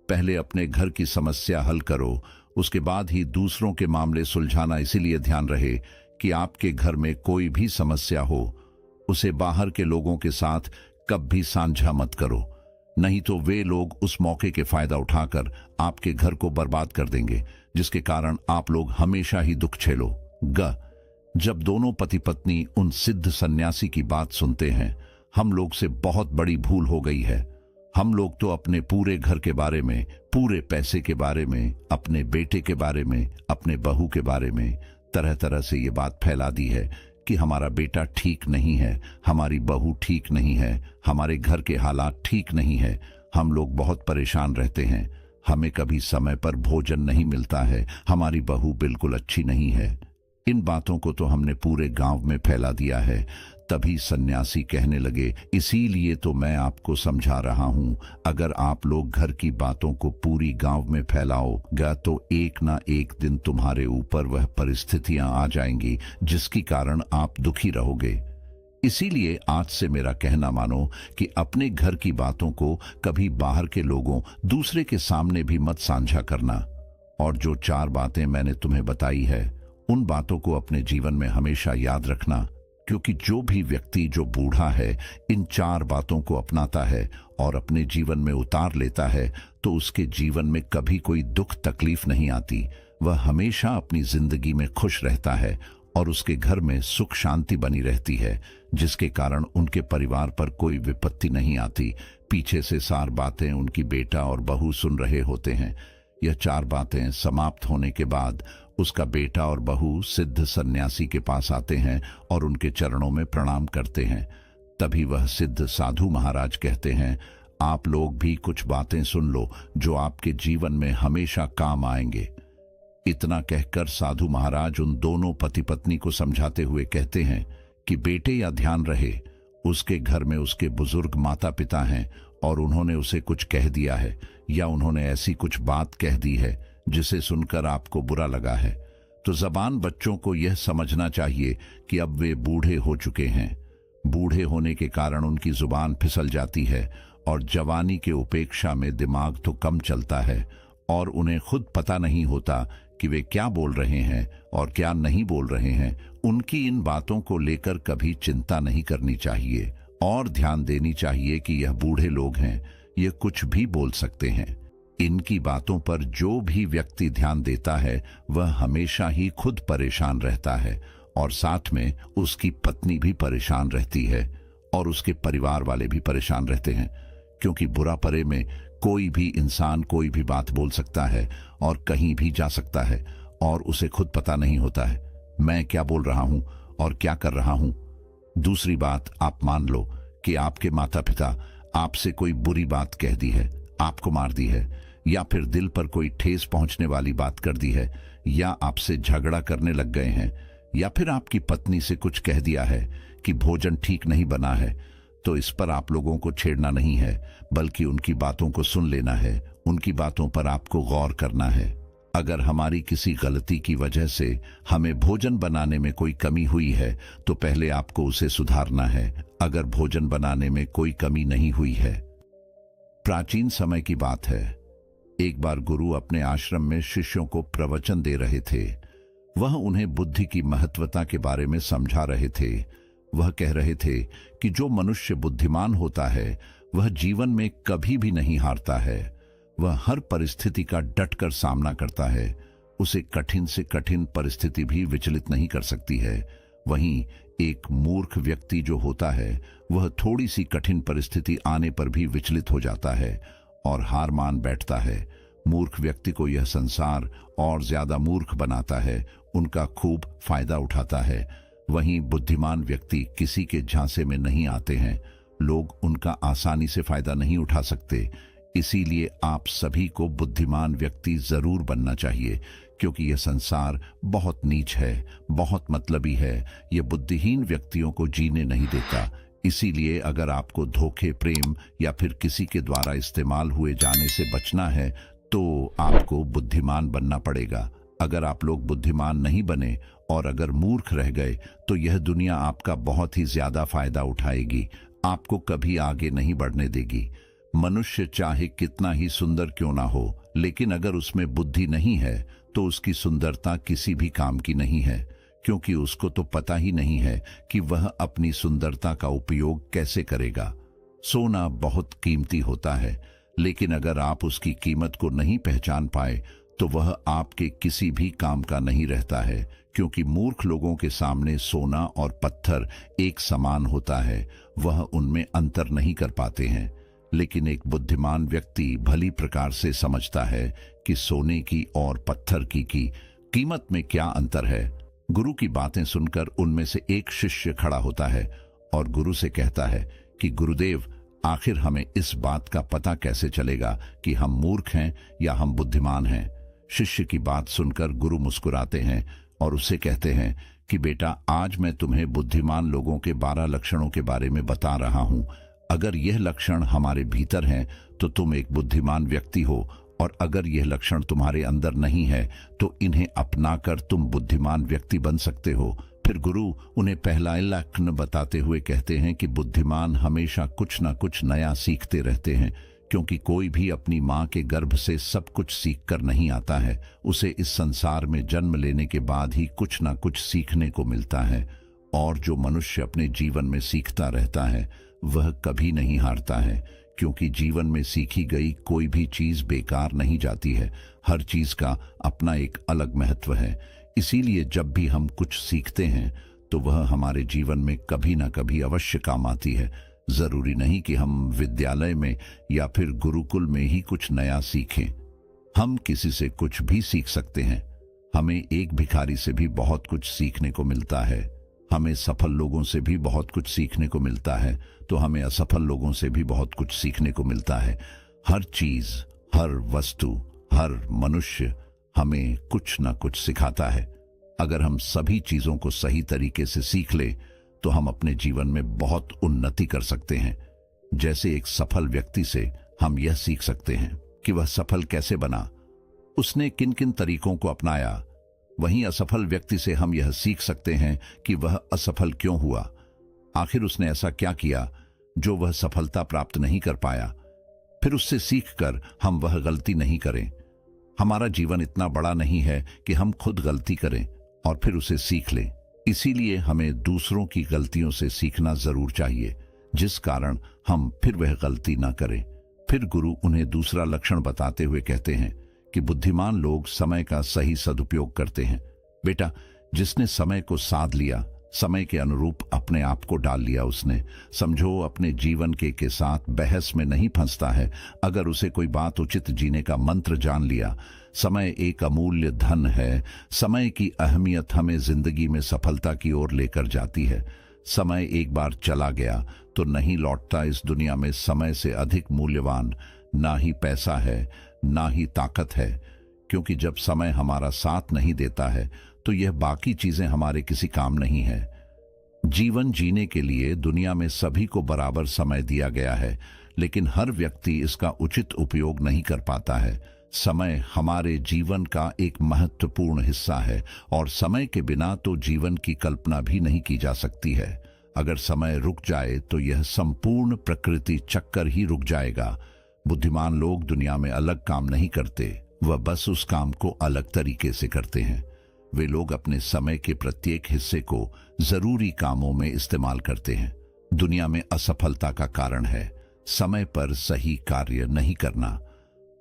पहले अपने घर की समस्या हल करो, उसके बाद ही दूसरों के मामले सुलझाना। इसीलिए ध्यान रहे कि आपके घर में कोई भी समस्या हो, उसे बाहर के लोगों के साथ कभी साझा मत करो, नहीं तो वे लोग उस मौके के फायदा उठाकर आपके घर को बर्बाद कर देंगे, जिसके कारण आप लोग हमेशा ही दुख झेलो। जब दोनों पति पत्नी उन सिद्ध सन्यासी की बात सुनते हैं, हम लोग से बहुत बड़ी भूल हो गई है। हम लोग तो अपने पूरे घर के बारे में, पूरे पैसे के बारे में, अपने बेटे के बारे में, अपने बहू के बारे में, तरह तरह से ये बात फैला दी है कि हमारा बेटा ठीक नहीं है, हमारी बहू ठीक नहीं है, हमारे घर के हालात ठीक नहीं है, हम लोग बहुत परेशान रहते हैं, हमें कभी समय पर भोजन नहीं मिलता है, हमारी बहू बिल्कुल अच्छी नहीं है। इन बातों को तो हमने पूरे गांव में फैला दिया है। तभी सन्यासी कहने लगे, इसीलिए तो मैं आपको समझा रहा हूं, अगर आप लोग घर की बातों को पूरी गांव में फैलाओगे तो एक ना एक दिन तुम्हारे ऊपर वह परिस्थितियां आ जाएंगी जिसके कारण आप दुखी रहोगे। इसीलिए आज से मेरा कहना मानो कि अपने घर की बातों को कभी बाहर के लोगों, दूसरे के सामने भी मत साझा करना। और जो 4 बातें मैंने तुम्हें बताई है, उन बातों को अपने जीवन में हमेशा याद रखना, क्योंकि जो भी व्यक्ति जो बूढ़ा है इन 4 बातों को अपनाता है और अपने जीवन में उतार लेता है तो उसके जीवन में कभी कोई दुख तकलीफ नहीं आती। वह हमेशा अपनी जिंदगी में खुश रहता है और उसके घर में सुख शांति बनी रहती है, जिसके कारण उनके परिवार पर कोई विपत्ति नहीं आती। पीछे से 4 बातें उनकी बेटा और बहू सुन रहे होते हैं। यह 4 बातें समाप्त होने के बाद उसका बेटा और बहू सिद्ध सन्यासी के पास आते हैं और उनके चरणों में प्रणाम करते हैं। तभी वह सिद्ध साधु महाराज कहते हैं, आप लोग भी कुछ बातें सुन लो जो आपके जीवन में हमेशा काम आएंगे। इतना कहकर साधु महाराज उन दोनों पति पत्नी को समझाते हुए कहते हैं कि बेटे या ध्यान रहे, उसके घर में उसके बुजुर्ग माता पिता हैं और उन्होंने उसे कुछ कह दिया है या उन्होंने ऐसी कुछ बात कह दी है जिसे सुनकर आपको बुरा लगा है, तो जबान बच्चों को यह समझना चाहिए कि अब वे बूढ़े हो चुके हैं। बूढ़े होने के कारण उनकी जुबान फिसल जाती है और जवानी के उपेक्षा में दिमाग तो कम चलता है और उन्हें खुद पता नहीं होता कि वे क्या बोल रहे हैं और क्या नहीं बोल रहे हैं। उनकी इन बातों को लेकर कभी चिंता नहीं करनी चाहिए और ध्यान देनी चाहिए कि यह बूढ़े लोग हैं, ये कुछ भी बोल सकते हैं। इनकी बातों पर जो भी व्यक्ति ध्यान देता है वह हमेशा ही खुद परेशान रहता है और साथ में उसकी पत्नी भी परेशान रहती है और उसके परिवार वाले भी परेशान रहते हैं, क्योंकि बुरा परे में कोई भी इंसान कोई भी बात बोल सकता है और कहीं भी जा सकता है और उसे खुद पता नहीं होता है मैं क्या बोल रहा हूं और क्या कर रहा हूं। दूसरी बात, आप मान लो कि आपके माता पिता आपसे कोई बुरी बात कह दी है, आपको मार दी है, या फिर दिल पर कोई ठेस पहुंचने वाली बात कर दी है, या आपसे झगड़ा करने लग गए हैं, या फिर आपकी पत्नी से कुछ कह दिया है कि भोजन ठीक नहीं बना है, तो इस पर आप लोगों को छेड़ना नहीं है, बल्कि उनकी बातों को सुन लेना है, उनकी बातों पर आपको गौर करना है। अगर हमारी किसी गलती की वजह से हमें भोजन बनाने में कोई कमी हुई है तो पहले आपको उसे सुधारना है। अगर भोजन बनाने में कोई कमी नहीं हुई है। प्राचीन समय की बात है, एक बार गुरु अपने आश्रम में शिष्यों को प्रवचन दे रहे थे। वह उन्हें बुद्धि की महत्वता के बारे में समझा रहे थे। वह कह रहे थे कि जो मनुष्य बुद्धिमान होता है वह जीवन में कभी भी नहीं हारता है। वह हर परिस्थिति का डटकर सामना करता है। उसे कठिन से कठिन परिस्थिति भी विचलित नहीं कर सकती है। वहीं एक मूर्ख व्यक्ति जो होता है वह थोड़ी सी कठिन परिस्थिति आने पर भी विचलित हो जाता है और हार मान बैठता है। मूर्ख व्यक्ति को यह संसार और ज्यादा मूर्ख बनाता है, उनका खूब फायदा उठाता है। वहीं बुद्धिमान व्यक्ति किसी के झांसे में नहीं आते हैं, लोग उनका आसानी से फायदा नहीं उठा सकते। इसीलिए आप सभी को बुद्धिमान व्यक्ति जरूर बनना चाहिए, क्योंकि यह संसार बहुत नीच है, बहुत मतलबी है। यह बुद्धिहीन व्यक्तियों को जीने नहीं देता। इसीलिए अगर आपको धोखे, प्रेम या फिर किसी के द्वारा इस्तेमाल हुए जाने से बचना है तो आपको बुद्धिमान बनना पड़ेगा। अगर आप लोग बुद्धिमान नहीं बने और अगर मूर्ख रह गए तो यह दुनिया आपका बहुत ही ज्यादा फायदा उठाएगी, आपको कभी आगे नहीं बढ़ने देगी। मनुष्य चाहे कितना ही सुंदर क्यों ना हो, लेकिन अगर उसमें बुद्धि नहीं है तो उसकी सुंदरता किसी भी काम की नहीं है, क्योंकि उसको तो पता ही नहीं है कि वह अपनी सुंदरता का उपयोग कैसे करेगा। सोना बहुत कीमती होता है, लेकिन अगर आप उसकी कीमत को नहीं पहचान पाए तो वह आपके किसी भी काम का नहीं रहता है, क्योंकि मूर्ख लोगों के सामने सोना और पत्थर एक समान होता है, वह उनमें अंतर नहीं कर पाते हैं। लेकिन एक बुद्धिमान व्यक्ति भली प्रकार से समझता है कि सोने की और पत्थर की कीमत में क्या अंतर है। गुरु की बातें सुनकर उनमें से एक शिष्य खड़ा होता है और गुरु से कहता है कि गुरुदेव, आखिर हमें इस बात का पता कैसे चलेगा कि हम मूर्ख हैं या हम बुद्धिमान हैं। शिष्य की बात सुनकर गुरु मुस्कुराते हैं और उससे कहते हैं कि बेटा, आज मैं तुम्हें बुद्धिमान लोगों के 12 लक्षणों के बारे में बता रहा हूं। अगर यह लक्षण हमारे भीतर हैं तो तुम एक बुद्धिमान व्यक्ति हो, और अगर यह लक्षण तुम्हारे अंदर नहीं है तो इन्हें अपनाकर तुम बुद्धिमान व्यक्ति बन सकते हो। फिर गुरु उन्हें पहला लक्षण बताते हुए कहते हैं कि बुद्धिमान हमेशा कुछ ना कुछ नया सीखते रहते हैं, क्योंकि कोई भी अपनी माँ के गर्भ से सब कुछ सीख कर नहीं आता है। उसे इस संसार में जन्म लेने के बाद ही कुछ ना कुछ सीखने को मिलता है, और जो मनुष्य अपने जीवन में सीखता रहता है वह कभी नहीं हारता है, क्योंकि जीवन में सीखी गई कोई भी चीज बेकार नहीं जाती है। हर चीज का अपना एक अलग महत्व है। इसीलिए जब भी हम कुछ सीखते हैं तो वह हमारे जीवन में कभी ना कभी अवश्य काम आती है। जरूरी नहीं कि हम विद्यालय में या फिर गुरुकुल में ही कुछ नया सीखें। हम किसी से कुछ भी सीख सकते हैं। हमें एक भिखारी से भी बहुत कुछ सीखने को मिलता है। हमें सफल लोगों से भी बहुत कुछ सीखने को मिलता है, तो हमें असफल लोगों से भी बहुत कुछ सीखने को मिलता है। हर चीज, हर वस्तु, हर मनुष्य हमें कुछ ना कुछ सिखाता है। अगर हम सभी चीजों को सही तरीके से सीख ले तो हम अपने जीवन में बहुत उन्नति कर सकते हैं। जैसे एक सफल व्यक्ति से हम यह सीख सकते हैं कि वह सफल कैसे बना, उसने किन किन तरीकों को अपनाया। वहीं असफल व्यक्ति से हम यह सीख सकते हैं कि वह असफल क्यों हुआ, आखिर उसने ऐसा क्या किया जो वह सफलता प्राप्त नहीं कर पाया। फिर उससे सीखकर हम वह गलती नहीं करें। हमारा जीवन इतना बड़ा नहीं है कि हम खुद गलती करें और फिर उसे सीख लें। इसीलिए हमें दूसरों की गलतियों से सीखना जरूर चाहिए, जिस कारण हम फिर वह गलती ना करें। फिर गुरु उन्हें दूसरा लक्षण बताते हुए कहते हैं कि बुद्धिमान लोग समय का सही सदुपयोग करते हैं। बेटा, जिसने समय को साध लिया, समय के अनुरूप अपने आप को डाल लिया, उसने समझो अपने जीवन के साथ बहस में नहीं फंसता है। अगर उसे कोई बात उचित जीने का मंत्र जान लिया। समय एक अमूल्य धन है। समय की अहमियत हमें जिंदगी में सफलता की ओर लेकर जाती है। समय एक बार चला गया तो नहीं लौटता। इस दुनिया में समय से अधिक मूल्यवान ना ही पैसा है, ना ही ताकत है, क्योंकि जब समय हमारा साथ नहीं देता है तो यह बाकी चीजें हमारे किसी काम नहीं है। जीवन जीने के लिए दुनिया में सभी को बराबर समय दिया गया है, लेकिन हर व्यक्ति इसका उचित उपयोग नहीं कर पाता है। समय हमारे जीवन का एक महत्वपूर्ण हिस्सा है, और समय के बिना तो जीवन की कल्पना भी नहीं की जा सकती है। अगर समय रुक जाए तो यह संपूर्ण प्रकृति चक्कर ही रुक जाएगा। बुद्धिमान लोग दुनिया में अलग काम नहीं करते, वह बस उस काम को अलग तरीके से करते हैं। वे लोग अपने समय के प्रत्येक हिस्से को जरूरी कामों में इस्तेमाल करते हैं। दुनिया में असफलता का कारण है समय पर सही कार्य नहीं करना।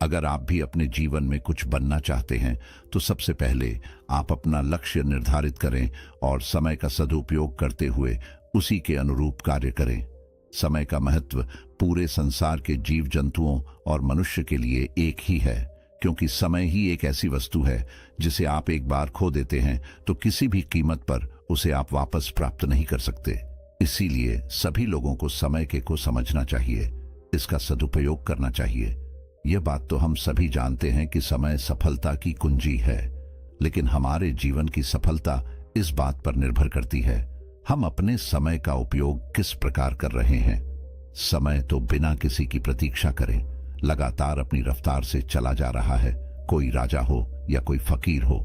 अगर आप भी अपने जीवन में कुछ बनना चाहते हैं तो सबसे पहले आप अपना लक्ष्य निर्धारित करें और समय का सदुपयोग करते हुए उसी के अनुरूप कार्य करें। समय का महत्व पूरे संसार के जीव जंतुओं और मनुष्य के लिए एक ही है, क्योंकि समय ही एक ऐसी वस्तु है जिसे आप एक बार खो देते हैं तो किसी भी कीमत पर उसे आप वापस प्राप्त नहीं कर सकते। इसीलिए सभी लोगों को समय को समझना चाहिए, इसका सदुपयोग करना चाहिए। यह बात तो हम सभी जानते हैं कि समय सफलता की कुंजी है, लेकिन हमारे जीवन की सफलता इस बात पर निर्भर करती है हम अपने समय का उपयोग किस प्रकार कर रहे हैं। समय तो बिना किसी की प्रतीक्षा करे लगातार अपनी रफ्तार से चला जा रहा है। कोई राजा हो या कोई फकीर हो,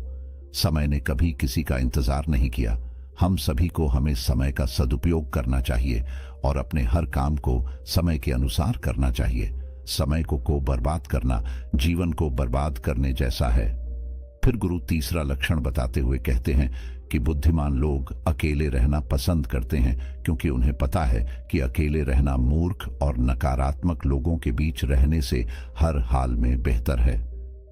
समय ने कभी किसी का इंतजार नहीं किया। हम सभी को हमें समय का सदुपयोग करना चाहिए और अपने हर काम को समय के अनुसार करना चाहिए। समय को बर्बाद करना जीवन को बर्बाद करने जैसा है। फिर गुरु तीसरा लक्षण बताते हुए कहते हैं कि बुद्धिमान लोग अकेले रहना पसंद करते हैं, क्योंकि उन्हें पता है कि अकेले रहना मूर्ख और नकारात्मक लोगों के बीच रहने से हर हाल में बेहतर है।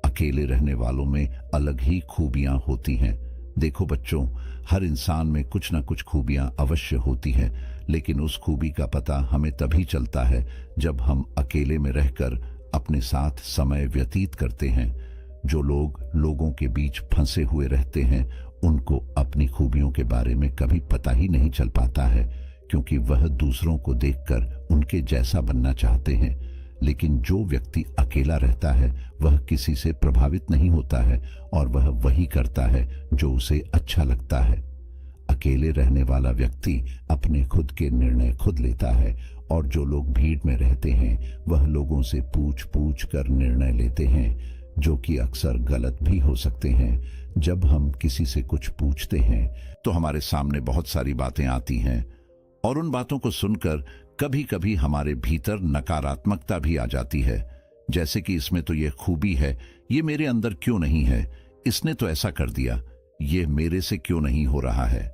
अकेले रहने वालों में अलग ही खूबियां होती हैं। देखो बच्चों, हर इंसान में कुछ न कुछ खूबियां अवश्य होती हैं, लेकिन उस खूबी का पता हमें तभी चलता है जब हम अकेले में रहकर अपने साथ समय व्यतीत करते हैं। जो लोग लोगों के बीच फंसे हुए रहते हैं उनको अपनी खूबियों के बारे में कभी पता ही नहीं चल पाता है, क्योंकि वह दूसरों को देखकर उनके जैसा बनना चाहते हैं। लेकिन जो व्यक्ति अकेला रहता है वह किसी से प्रभावित नहीं होता है और वह वही करता है जो उसे अच्छा लगता है। अकेले रहने वाला व्यक्ति अपने खुद के निर्णय खुद लेता है और जो लोग भीड़ में रहते हैं वह लोगों से पूछ पूछ कर निर्णय लेते हैं, जो कि अक्सर गलत भी हो सकते हैं। जब हम किसी से कुछ पूछते हैं तो हमारे सामने बहुत सारी बातें आती हैं और उन बातों को सुनकर कभी कभी हमारे भीतर नकारात्मकता भी आ जाती है, जैसे कि इसमें तो यह खूबी है, ये मेरे अंदर क्यों नहीं है, इसने तो ऐसा कर दिया, ये मेरे से क्यों नहीं हो रहा है।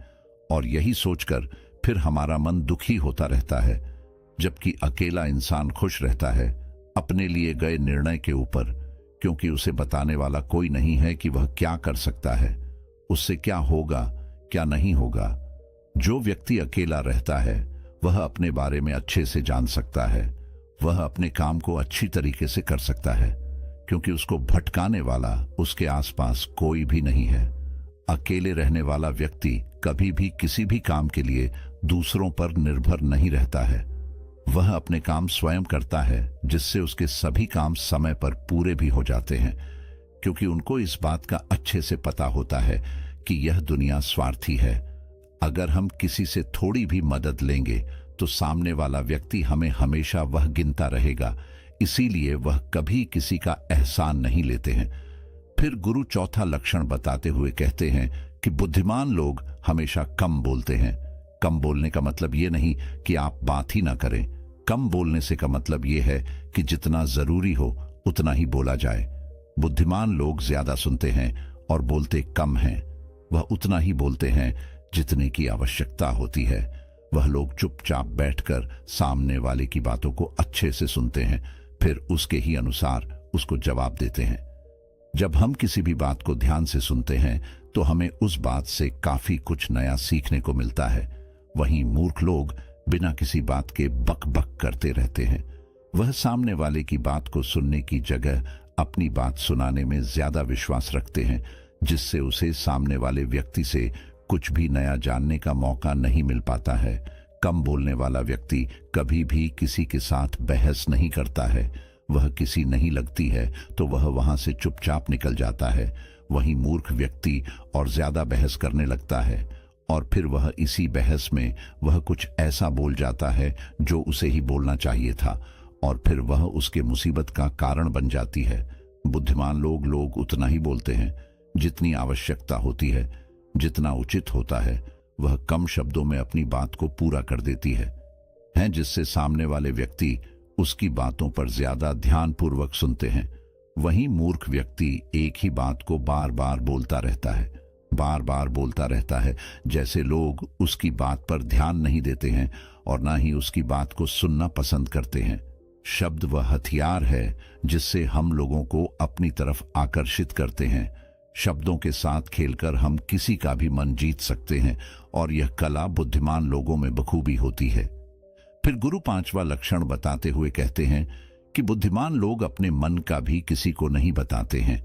और यही सोचकर फिर हमारा मन दुखी होता रहता है। जबकि अकेला इंसान खुश रहता है अपने लिए गए निर्णय के ऊपर, क्योंकि उसे बताने वाला कोई नहीं है कि वह क्या कर सकता है, उससे क्या होगा क्या नहीं होगा। जो व्यक्ति अकेला रहता है वह अपने बारे में अच्छे से जान सकता है, वह अपने काम को अच्छी तरीके से कर सकता है, क्योंकि उसको भटकाने वाला उसके आसपास कोई भी नहीं है। अकेले रहने वाला व्यक्ति कभी भी किसी भी काम के लिए दूसरों पर निर्भर नहीं रहता है। वह अपने काम स्वयं करता है, जिससे उसके सभी काम समय पर पूरे भी हो जाते हैं, क्योंकि उनको इस बात का अच्छे से पता होता है कि यह दुनिया स्वार्थी है। अगर हम किसी से थोड़ी भी मदद लेंगे तो सामने वाला व्यक्ति हमें हमेशा वह गिनता रहेगा, इसीलिए वह कभी किसी का एहसान नहीं लेते हैं। फिर गुरु चौथा लक्षण बताते हुए कहते हैं कि बुद्धिमान लोग हमेशा कम बोलते हैं। कम बोलने का मतलब ये नहीं कि आप बात ही ना करें, कम बोलने से का मतलब ये है कि जितना जरूरी हो उतना ही बोला जाए। बुद्धिमान लोग ज्यादा सुनते हैं और बोलते कम हैं। वह उतना ही बोलते हैं जितने की आवश्यकता होती है। वह लोग चुपचाप बैठकर सामने वाले की बातों को अच्छे से सुनते हैं, फिर उसके ही अनुसार उसको जवाब देते हैं। जब हम किसी भी बात को ध्यान से सुनते हैं तो हमें उस बात से काफी कुछ नया सीखने को मिलता है। वहीं मूर्ख लोग बिना किसी बात के बक बक करते रहते हैं। वह सामने वाले की बात को सुनने की जगह अपनी बात सुनाने में ज्यादा विश्वास रखते हैं, जिससे उसे सामने वाले व्यक्ति से कुछ भी नया जानने का मौका नहीं मिल पाता है। कम बोलने वाला व्यक्ति कभी भी किसी के साथ बहस नहीं करता है। वह किसी नहीं लगती है तो वह वहां से चुपचाप निकल जाता है। वहीं मूर्ख व्यक्ति और ज्यादा बहस करने लगता है और फिर वह इसी बहस में वह कुछ ऐसा बोल जाता है जो उसे ही बोलना चाहिए था, और फिर वह उसके मुसीबत का कारण बन जाती है। बुद्धिमान लोग उतना ही बोलते हैं जितनी आवश्यकता होती है, जितना उचित होता है। वह कम शब्दों में अपनी बात को पूरा कर देती है, जिससे सामने वाले व्यक्ति उसकी बातों पर ज्यादा ध्यानपूर्वक सुनते हैं। वहीं मूर्ख व्यक्ति एक ही बात को बार बार बोलता रहता है, जैसे लोग उसकी बात पर ध्यान नहीं देते हैं और ना ही उसकी बात को सुनना पसंद करते हैं। शब्द वह हथियार है जिससे हम लोगों को अपनी तरफ आकर्षित करते हैं। शब्दों के साथ खेलकर हम किसी का भी मन जीत सकते हैं और यह कला बुद्धिमान लोगों में बखूबी होती है। फिर गुरु पांचवा लक्षण बताते हुए कहते हैं कि बुद्धिमान लोग अपने मन का भी किसी को नहीं बताते हैं,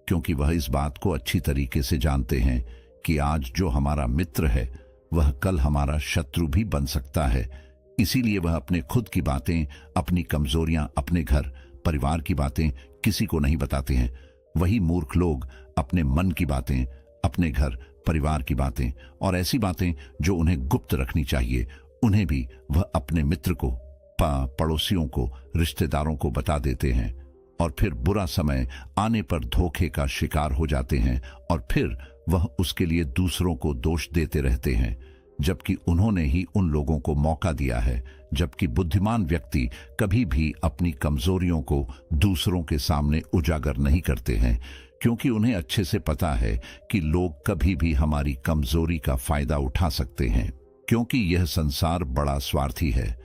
क्योंकि वह इस बात को अच्छी तरीके से जानते हैं कि आज जो हमारा मित्र है वह कल हमारा शत्रु भी बन सकता है। इसीलिए वह अपने खुद की बातें, अपनी कमजोरियां, अपने घर परिवार की बातें किसी को नहीं बताते हैं। वही मूर्ख लोग अपने मन की बातें, अपने घर परिवार की बातें और ऐसी बातें जो उन्हें गुप्त रखनी चाहिए, उन्हें भी वह अपने मित्र को, पड़ोसियों को, रिश्तेदारों को बता देते हैं और फिर बुरा समय आने पर धोखे का शिकार हो जाते हैं और फिर वह उसके लिए दूसरों को दोष देते रहते हैं, जबकि उन्होंने ही उन लोगों को मौका दिया है। जबकि बुद्धिमान व्यक्ति कभी भी अपनी कमजोरियों को दूसरों के सामने उजागर नहीं करते हैं, क्योंकि उन्हें अच्छे से पता है कि लोग कभी भी हमारी कमजोरी का फायदा उठा सकते हैं, क्योंकि यह संसार बड़ा स्वार्थी है।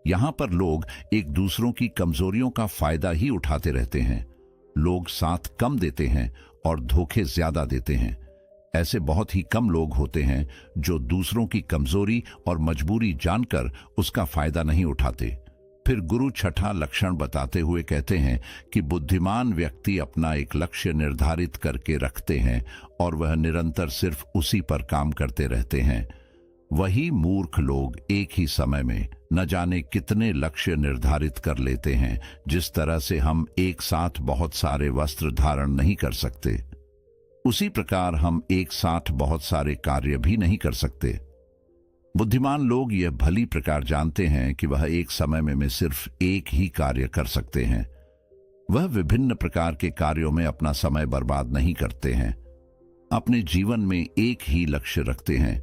यहां पर लोग एक दूसरों की कमजोरियों का फायदा ही उठाते रहते हैं। लोग साथ कम देते हैं और धोखे ज्यादा देते हैं। ऐसे बहुत ही कम लोग होते हैं जो दूसरों की कमजोरी और मजबूरी जानकर उसका फायदा नहीं उठाते। फिर गुरु छठा लक्षण बताते हुए कहते हैं कि बुद्धिमान व्यक्ति अपना एक लक्ष्य निर्धारित करके रखते हैं और वह निरंतर सिर्फ उसी पर काम करते रहते हैं। वही मूर्ख लोग एक ही समय में न जाने कितने लक्ष्य निर्धारित कर लेते हैं। जिस तरह से हम एक साथ बहुत सारे वस्त्र धारण नहीं कर सकते, उसी प्रकार हम एक साथ बहुत सारे कार्य भी नहीं कर सकते। बुद्धिमान लोग यह भली प्रकार जानते हैं कि वह एक समय में सिर्फ एक ही कार्य कर सकते हैं। वह विभिन्न प्रकार के कार्यों में अपना समय बर्बाद नहीं करते हैं। अपने जीवन में एक ही लक्ष्य रखते हैं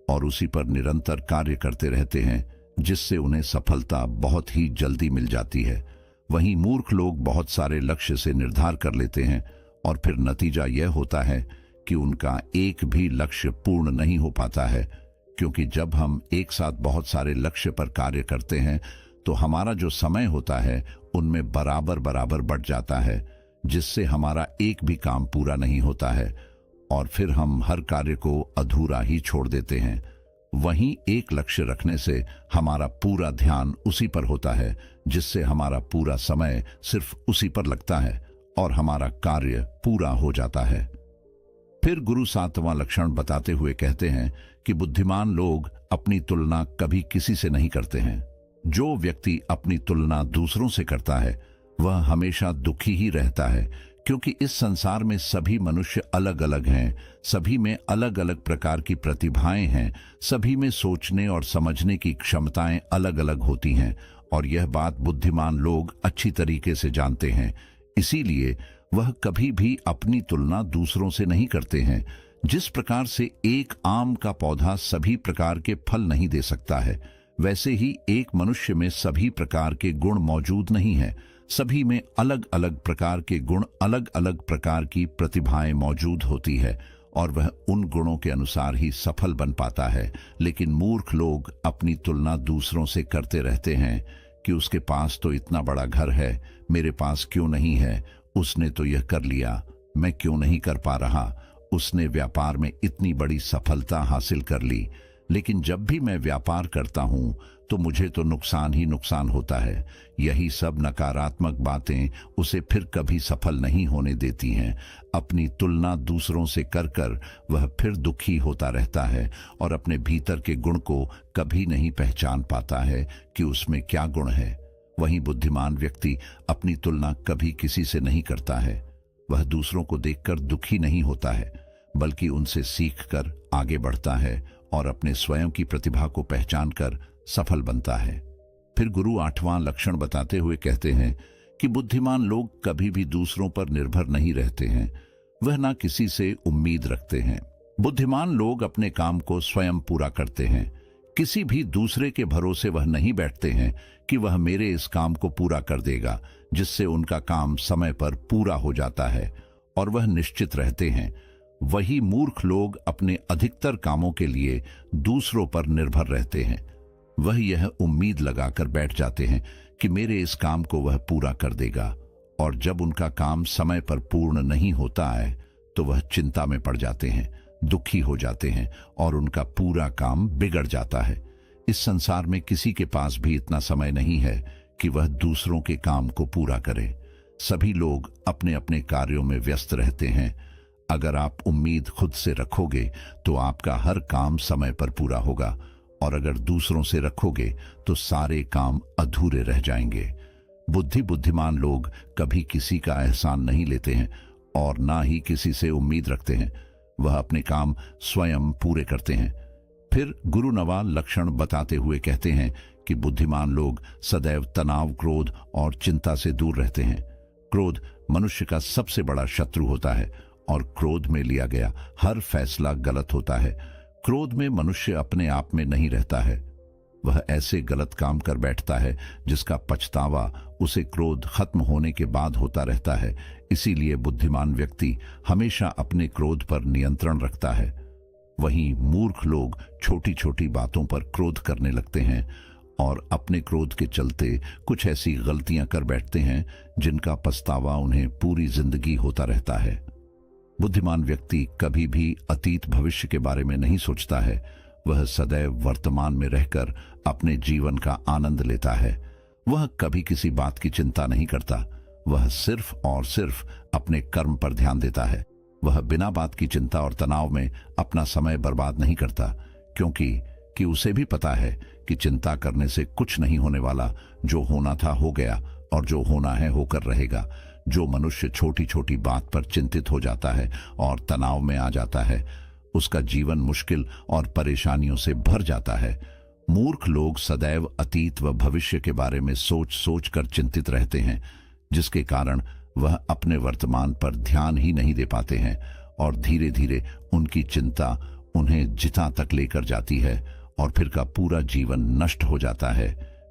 और उसी पर निरंतर कार्य करते रहते हैं, जिससे उन्हें सफलता बहुत ही जल्दी मिल जाती है। वहीं मूर्ख लोग बहुत सारे लक्ष्य से निर्धार कर लेते हैं और फिर नतीजा यह होता है कि उनका एक भी लक्ष्य पूर्ण नहीं हो पाता है, क्योंकि जब हम एक साथ बहुत सारे लक्ष्य पर कार्य करते हैं तो हमारा जो समय होता है उनमें बराबर बराबर बढ़ जाता है, जिससे हमारा एक भी काम पूरा नहीं होता है और फिर हम हर कार्य को अधूरा ही छोड़ देते हैं। वहीं एक लक्ष्य रखने से हमारा पूरा ध्यान उसी पर होता है, जिससे हमारा पूरा समय सिर्फ उसी पर लगता है और हमारा कार्य पूरा हो जाता है। फिर गुरु सातवां लक्षण बताते हुए कहते हैं कि बुद्धिमान लोग अपनी तुलना कभी किसी से नहीं करते हैं। जो व्यक्ति अपनी तुलना दूसरों से करता है वह हमेशा दुखी ही रहता है, क्योंकि इस संसार में सभी मनुष्य अलग अलग हैं, सभी में अलग अलग प्रकार की प्रतिभाएं हैं, सभी में सोचने और समझने की क्षमताएं अलग अलग होती हैं और यह बात बुद्धिमान लोग अच्छी तरीके से जानते हैं। इसीलिए वह कभी भी अपनी तुलना दूसरों से नहीं करते हैं। जिस प्रकार से एक आम का पौधा सभी प्रकार के फल नहीं दे सकता है, वैसे ही एक मनुष्य में सभी प्रकार के गुण मौजूद नहीं है। सभी में अलग अलग प्रकार के गुण, अलग अलग प्रकार की प्रतिभाएं मौजूद होती है और वह उन गुणों के अनुसार ही सफल बन पाता है। लेकिन मूर्ख लोग अपनी तुलना दूसरों से करते रहते हैं कि उसके पास तो इतना बड़ा घर है, मेरे पास क्यों नहीं है, उसने तो यह कर लिया, मैं क्यों नहीं कर पा रहा, उसने व्यापार में इतनी बड़ी सफलता हासिल कर ली, लेकिन जब भी मैं व्यापार करता हूं तो मुझे तो नुकसान ही नुकसान होता है। यही सब नकारात्मक बातें उसे फिर कभी सफल नहीं होने देती हैं। अपनी तुलना दूसरों से कर कर वह फिर दुखी होता रहता है और अपने भीतर के गुण को कभी नहीं पहचान पाता है कि उसमें क्या गुण है। वहीं बुद्धिमान व्यक्ति अपनी तुलना कभी किसी से नहीं करता है। वह दूसरों को देखकर दुखी नहीं होता है, बल्कि उनसे सीखकर आगे बढ़ता है और अपने स्वयं की प्रतिभा को पहचान कर सफल बनता है। फिर गुरु आठवां लक्षण बताते हुए कहते हैं कि बुद्धिमान लोग कभी भी दूसरों पर निर्भर नहीं रहते हैं। वह ना किसी से उम्मीद रखते हैं। बुद्धिमान लोग अपने काम को स्वयं पूरा करते हैं। किसी भी दूसरे के भरोसे वह नहीं बैठते हैं कि वह मेरे इस काम को पूरा कर देगा, जिससे उनका काम समय पर पूरा हो जाता है और वह निश्चित रहते हैं। वही मूर्ख लोग अपने अधिकतर कामों के लिए दूसरों पर निर्भर रहते हैं। वह यह उम्मीद लगाकर बैठ जाते हैं कि मेरे इस काम को वह पूरा कर देगा, और जब उनका काम समय पर पूर्ण नहीं होता है तो वह चिंता में पड़ जाते हैं, दुखी हो जाते हैं और उनका पूरा काम बिगड़ जाता है। इस संसार में किसी के पास भी इतना समय नहीं है कि वह दूसरों के काम को पूरा करे। सभी लोग अपने अपने कार्यों में व्यस्त रहते हैं। अगर आप उम्मीद खुद से रखोगे तो आपका हर काम समय पर पूरा होगा, और अगर दूसरों से रखोगे तो सारे काम अधूरे रह जाएंगे। बुद्धिमान लोग कभी किसी का एहसान नहीं लेते हैं और ना ही किसी से उम्मीद रखते हैं। वह अपने काम स्वयं पूरे करते हैं। फिर गुरु नवा लक्षण बताते हुए कहते हैं कि बुद्धिमान लोग सदैव तनाव, क्रोध और चिंता से दूर रहते हैं। क्रोध मनुष्य का सबसे बड़ा शत्रु होता है और क्रोध में लिया गया हर फैसला गलत होता है। क्रोध में मनुष्य अपने आप में नहीं रहता है। वह ऐसे गलत काम कर बैठता है जिसका पछतावा उसे क्रोध खत्म होने के बाद होता रहता है। इसीलिए बुद्धिमान व्यक्ति हमेशा अपने क्रोध पर नियंत्रण रखता है। वहीं मूर्ख लोग छोटी छोटी बातों पर क्रोध करने लगते हैं और अपने क्रोध के चलते कुछ ऐसी गलतियां कर बैठते हैं जिनका पछतावा उन्हें पूरी जिंदगी होता रहता है। बुद्धिमान व्यक्ति कभी भी अतीत भविष्य के बारे में नहीं सोचता है। वह सदैव वर्तमान में रहकर अपने जीवन का आनंद लेता है। वह कभी किसी बात की चिंता नहीं करता। वह सिर्फ और सिर्फ अपने कर्म पर ध्यान देता है। वह बिना बात की चिंता और तनाव में अपना समय बर्बाद नहीं करता, क्योंकि उसे भी पता है कि चिंता करने से कुछ नहीं होने वाला। जो होना था हो गया और जो होना है होकर रहेगा। जो मनुष्य छोटी छोटी बात पर चिंतित हो जाता है और तनाव में आ जाता है, उसका जीवन मुश्किल और परेशानियों से भर जाता है। मूर्ख लोग सदैव अतीत व भविष्य के बारे में सोच सोच कर चिंतित रहते हैं, जिसके कारण वह अपने वर्तमान पर ध्यान ही नहीं दे पाते हैं और धीरे धीरे उनकी चिंता उन्हें जिता तक लेकर जाती है और फिर का पूरा जीवन नष्ट हो जाता है।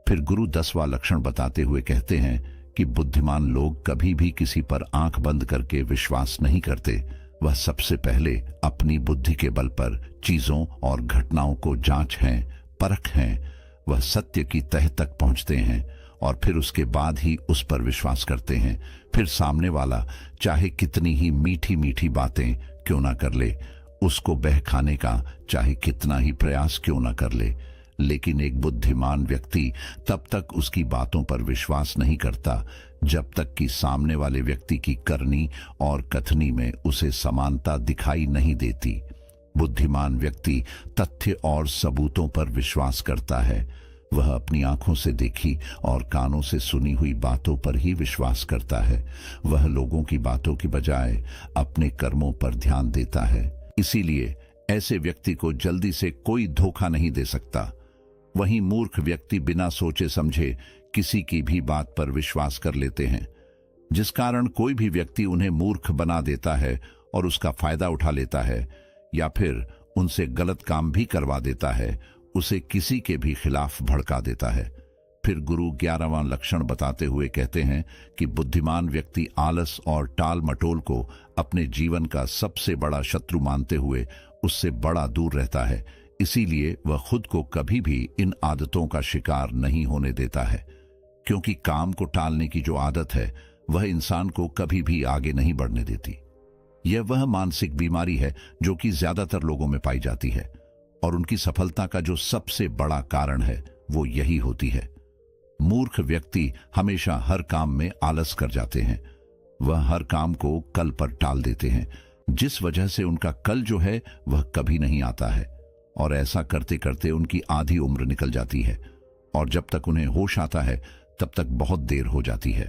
फिर गुरु 10वां लक्षण बताते हुए कहते हैं कि बुद्धिमान लोग कभी भी किसी पर आंख बंद करके विश्वास नहीं करते। वह सबसे पहले अपनी बुद्धि के बल पर चीजों और घटनाओं को जांच हैं, परख हैं। वह सत्य की तह तक पहुंचते हैं और फिर उसके बाद ही उस पर विश्वास करते हैं। फिर सामने वाला चाहे कितनी ही मीठी मीठी बातें क्यों ना कर ले, उसको बहकाने का चाहे कितना ही प्रयास क्यों ना कर ले, लेकिन एक बुद्धिमान व्यक्ति तब तक उसकी बातों पर विश्वास नहीं करता जब तक कि सामने वाले व्यक्ति की करनी और कथनी में उसे समानता दिखाई नहीं देती। बुद्धिमान व्यक्ति तथ्य और सबूतों पर विश्वास करता है। वह अपनी आंखों से देखी और कानों से सुनी हुई बातों पर ही विश्वास करता है। वह लोगों की बातों की बजाय अपने कर्मों पर ध्यान देता है। इसीलिए ऐसे व्यक्ति को जल्दी से कोई धोखा नहीं दे सकता। वहीं मूर्ख व्यक्ति बिना सोचे समझे किसी की भी बात पर विश्वास कर लेते हैं, जिस कारण कोई भी व्यक्ति उन्हें मूर्ख बना देता है और उसका फायदा उठा लेता है, या फिर उनसे गलत काम भी करवा देता है, उसे किसी के भी खिलाफ भड़का देता है। फिर गुरु 11वां लक्षण बताते हुए कहते हैं कि बुद्धिमान व्यक्ति आलस और टाल मटोल को अपने जीवन का सबसे बड़ा शत्रु मानते हुए उससे बड़ा दूर रहता है। इसीलिए वह खुद को कभी भी इन आदतों का शिकार नहीं होने देता है, क्योंकि काम को टालने की जो आदत है वह इंसान को कभी भी आगे नहीं बढ़ने देती। यह वह मानसिक बीमारी है जो कि ज्यादातर लोगों में पाई जाती है और उनकी सफलता का जो सबसे बड़ा कारण है वो यही होती है। मूर्ख व्यक्ति हमेशा हर काम में आलस कर जाते हैं। वह हर काम को कल पर टाल देते हैं, जिस वजह से उनका कल जो है वह कभी नहीं आता है और ऐसा करते करते उनकी आधी उम्र निकल जाती है और जब तक उन्हें होश आता है तब तक बहुत देर हो जाती है।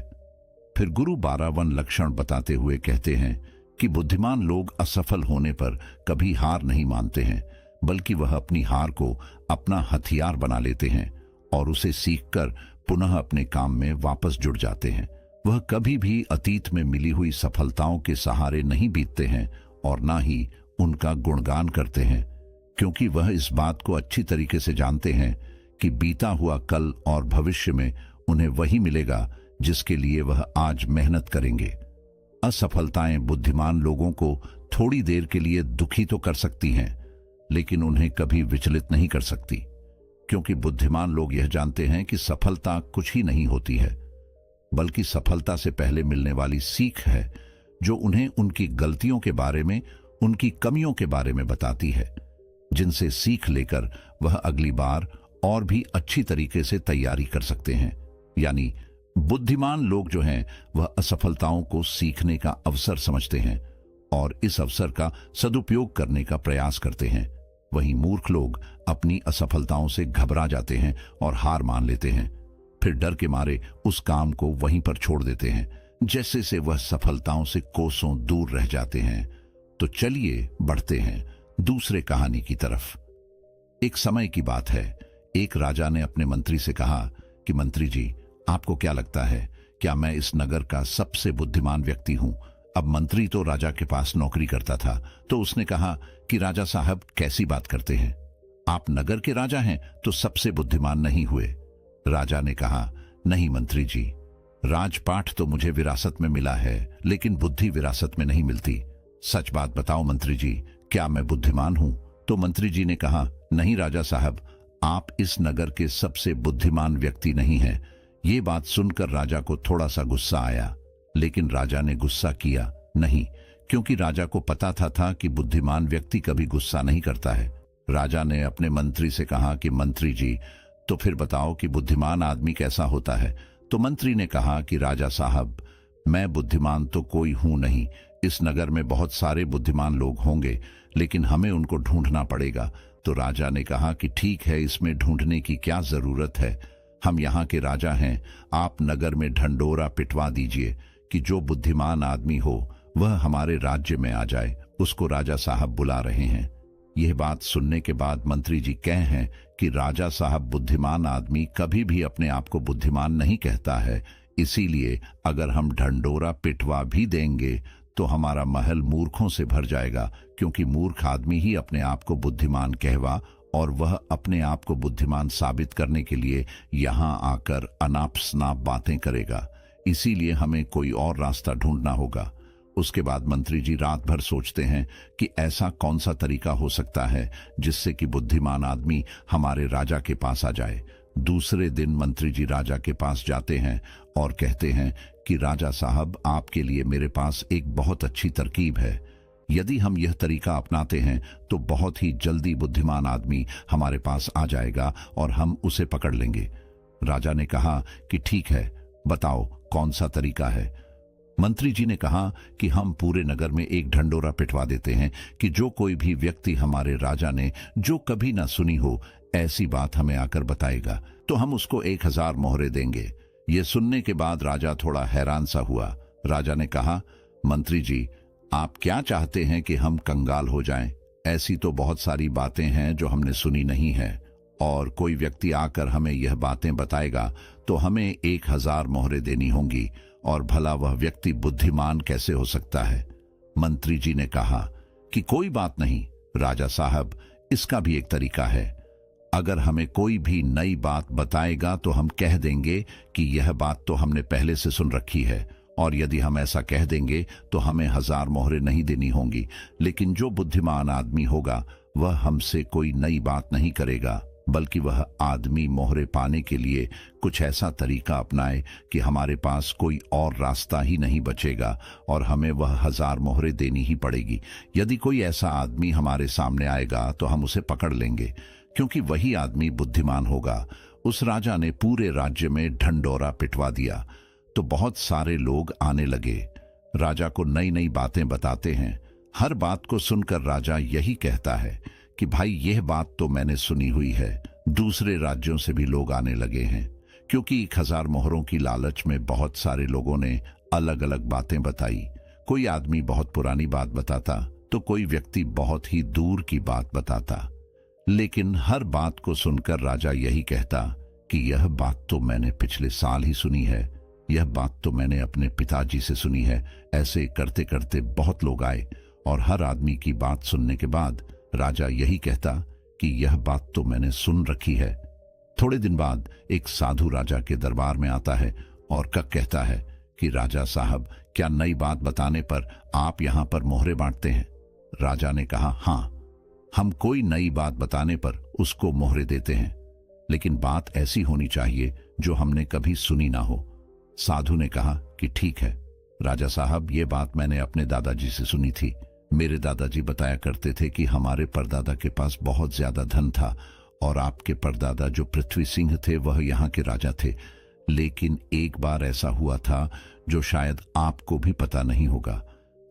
फिर गुरु 12वां लक्षण बताते हुए कहते हैं कि बुद्धिमान लोग असफल होने पर कभी हार नहीं मानते हैं, बल्कि वह अपनी हार को अपना हथियार बना लेते हैं और उसे सीखकर पुनः अपने काम में वापस जुड़ जाते हैं। वह कभी भी अतीत में मिली हुई सफलताओं के सहारे नहीं बीतते हैं और ना ही उनका गुणगान करते हैं, क्योंकि वह इस बात को अच्छी तरीके से जानते हैं कि बीता हुआ कल और भविष्य में उन्हें वही मिलेगा जिसके लिए वह आज मेहनत करेंगे। असफलताएं बुद्धिमान लोगों को थोड़ी देर के लिए दुखी तो कर सकती हैं, लेकिन उन्हें कभी विचलित नहीं कर सकती, क्योंकि बुद्धिमान लोग यह जानते हैं कि सफलता कुछ ही नहीं होती है, बल्कि सफलता से पहले मिलने वाली सीख है, जो उन्हें उनकी गलतियों के बारे में, उनकी कमियों के बारे में बताती है, जिनसे सीख लेकर वह अगली बार और भी अच्छी तरीके से तैयारी कर सकते हैं। यानी बुद्धिमान लोग जो हैं वह असफलताओं को सीखने का अवसर समझते हैं और इस अवसर का सदुपयोग करने का प्रयास करते हैं। वहीं मूर्ख लोग अपनी असफलताओं से घबरा जाते हैं और हार मान लेते हैं, फिर डर के मारे उस काम को वहीं पर छोड़ देते हैं, जैसे से वह सफलताओं से कोसों दूर रह जाते हैं। तो चलिए बढ़ते हैं दूसरे कहानी की तरफ। एक समय की बात है, एक राजा ने अपने मंत्री से कहा कि मंत्री जी, आपको क्या लगता है, क्या मैं इस नगर का सबसे बुद्धिमान व्यक्ति हूं? अब मंत्री तो राजा के पास नौकरी करता था, तो उसने कहा कि राजा साहब कैसी बात करते हैं, आप नगर के राजा हैं तो सबसे बुद्धिमान नहीं हुए। राजा ने कहा, नहीं मंत्री जी, राजपाठ तो मुझे विरासत में मिला है, लेकिन बुद्धि विरासत में नहीं मिलती। सच बात बताओ मंत्री जी, क्या मैं बुद्धिमान हूं? तो मंत्री जी ने कहा, नहीं राजा साहब, आप इस नगर के सबसे बुद्धिमान व्यक्ति नहीं हैं। ये बात सुनकर राजा को थोड़ा सा गुस्सा आया, लेकिन राजा ने गुस्सा किया नहीं, क्योंकि राजा को पता था कि बुद्धिमान व्यक्ति कभी गुस्सा नहीं करता है। राजा ने अपने मंत्री से कहा कि मंत्री जी, तो फिर बताओ कि बुद्धिमान आदमी कैसा होता है। तो मंत्री ने कहा कि राजा साहब, मैं बुद्धिमान तो कोई हूं नहीं। इस नगर में बहुत सारे बुद्धिमान लोग होंगे, लेकिन हमें उनको ढूंढना पड़ेगा। तो राजा ने कहा कि ठीक है, इसमें ढूंढने की क्या जरूरत है, हम यहाँ के राजा हैं। आप नगर में ढंडोरा पिटवा दीजिए कि जो बुद्धिमान आदमी हो वह हमारे राज्य में आ जाए। उसको राजा साहब बुला रहे हैं। यह बात सुनने के बाद मंत्री जी कह हैं कि राजा साहब, बुद्धिमान आदमी कभी भी अपने आप को बुद्धिमान नहीं कहता है, इसीलिए अगर हम ढंडोरा पिटवा भी देंगे तो हमारा महल मूर्खों से भर जाएगा, क्योंकि मूर्ख आदमी ही अपने आप को बुद्धिमान कहवा और वह अपने आप को बुद्धिमान साबित करने के लिए यहाँ आकर अनाप शनाप बातें करेगा। इसीलिए हमें कोई और रास्ता ढूंढना होगा। उसके बाद मंत्री जी रात भर सोचते हैं कि ऐसा कौन सा तरीका हो सकता है जिससे कि बुद्धिमान आदमी हमारे राजा के पास आ जाए। दूसरे दिन मंत्री जी राजा के पास जाते हैं और कहते हैं कि राजा साहब, आपके लिए मेरे पास एक बहुत अच्छी तरकीब है। यदि हम यह तरीका अपनाते हैं तो बहुत ही जल्दी बुद्धिमान आदमी हमारे पास आ जाएगा और हम उसे पकड़ लेंगे। राजा ने कहा कि ठीक है, बताओ कौन सा तरीका है। मंत्री जी ने कहा कि हम पूरे नगर में एक ढंडोरा पिटवा देते हैं कि जो कोई भी व्यक्ति हमारे राजा ने जो कभी ना सुनी हो ऐसी बात हमें आकर बताएगा तो हम उसको 1000 मोहरे देंगे। ये सुनने के बाद राजा थोड़ा हैरान सा हुआ। राजा ने कहा, मंत्री जी, आप क्या चाहते हैं कि हम कंगाल हो जाएं? ऐसी तो बहुत सारी बातें हैं जो हमने सुनी नहीं है, और कोई व्यक्ति आकर हमें यह बातें बताएगा तो हमें 1000 मोहरे देनी होंगी, और भला वह व्यक्ति बुद्धिमान कैसे हो सकता है। मंत्री जी ने कहा कि कोई बात नहीं राजा साहब, इसका भी एक तरीका है। अगर हमें कोई भी नई बात बताएगा तो हम कह देंगे कि यह बात तो हमने पहले से सुन रखी है, और यदि हम ऐसा कह देंगे तो हमें 1000 मोहरे नहीं देनी होंगी। लेकिन जो बुद्धिमान आदमी होगा वह हमसे कोई नई बात नहीं करेगा, बल्कि वह आदमी मोहरे पाने के लिए कुछ ऐसा तरीका अपनाए कि हमारे पास कोई और रास्ता ही नहीं बचेगा और हमें वह 1000 मोहरे देनी ही पड़ेगी। यदि कोई ऐसा आदमी हमारे सामने आएगा तो हम उसे पकड़ लेंगे, क्योंकि वही आदमी बुद्धिमान होगा। उस राजा ने पूरे राज्य में ढंडोरा पिटवा दिया तो बहुत सारे लोग आने लगे। राजा को नई नई बातें बताते हैं। हर बात को सुनकर राजा यही कहता है कि भाई, यह बात तो मैंने सुनी हुई है। दूसरे राज्यों से भी लोग आने लगे हैं, क्योंकि 1000 मोहरों की लालच में बहुत सारे लोगों ने अलग अलग बातें बताई। कोई आदमी बहुत पुरानी बात बताता तो कोई व्यक्ति बहुत ही दूर की बात बताता, लेकिन हर बात को सुनकर राजा यही कहता कि यह बात तो मैंने पिछले साल ही सुनी है, यह बात तो मैंने अपने पिताजी से सुनी है। ऐसे करते करते बहुत लोग आए और हर आदमी की बात सुनने के बाद राजा यही कहता कि यह बात तो मैंने सुन रखी है। थोड़े दिन बाद एक साधु राजा के दरबार में आता है और कहता है कि राजा साहब, क्या नई बात बताने पर आप यहाँ पर मोहरे बांटते हैं? राजा ने कहा, हाँ, हम कोई नई बात बताने पर उसको मोहरे देते हैं, लेकिन बात ऐसी होनी चाहिए जो हमने कभी सुनी ना हो। साधु ने कहा कि ठीक है राजा साहब, ये बात मैंने अपने दादाजी से सुनी थी। मेरे दादाजी बताया करते थे कि हमारे परदादा के पास बहुत ज्यादा धन था, और आपके परदादा जो पृथ्वी सिंह थे वह यहाँ के राजा थे। लेकिन एक बार ऐसा हुआ था जो शायद आपको भी पता नहीं होगा।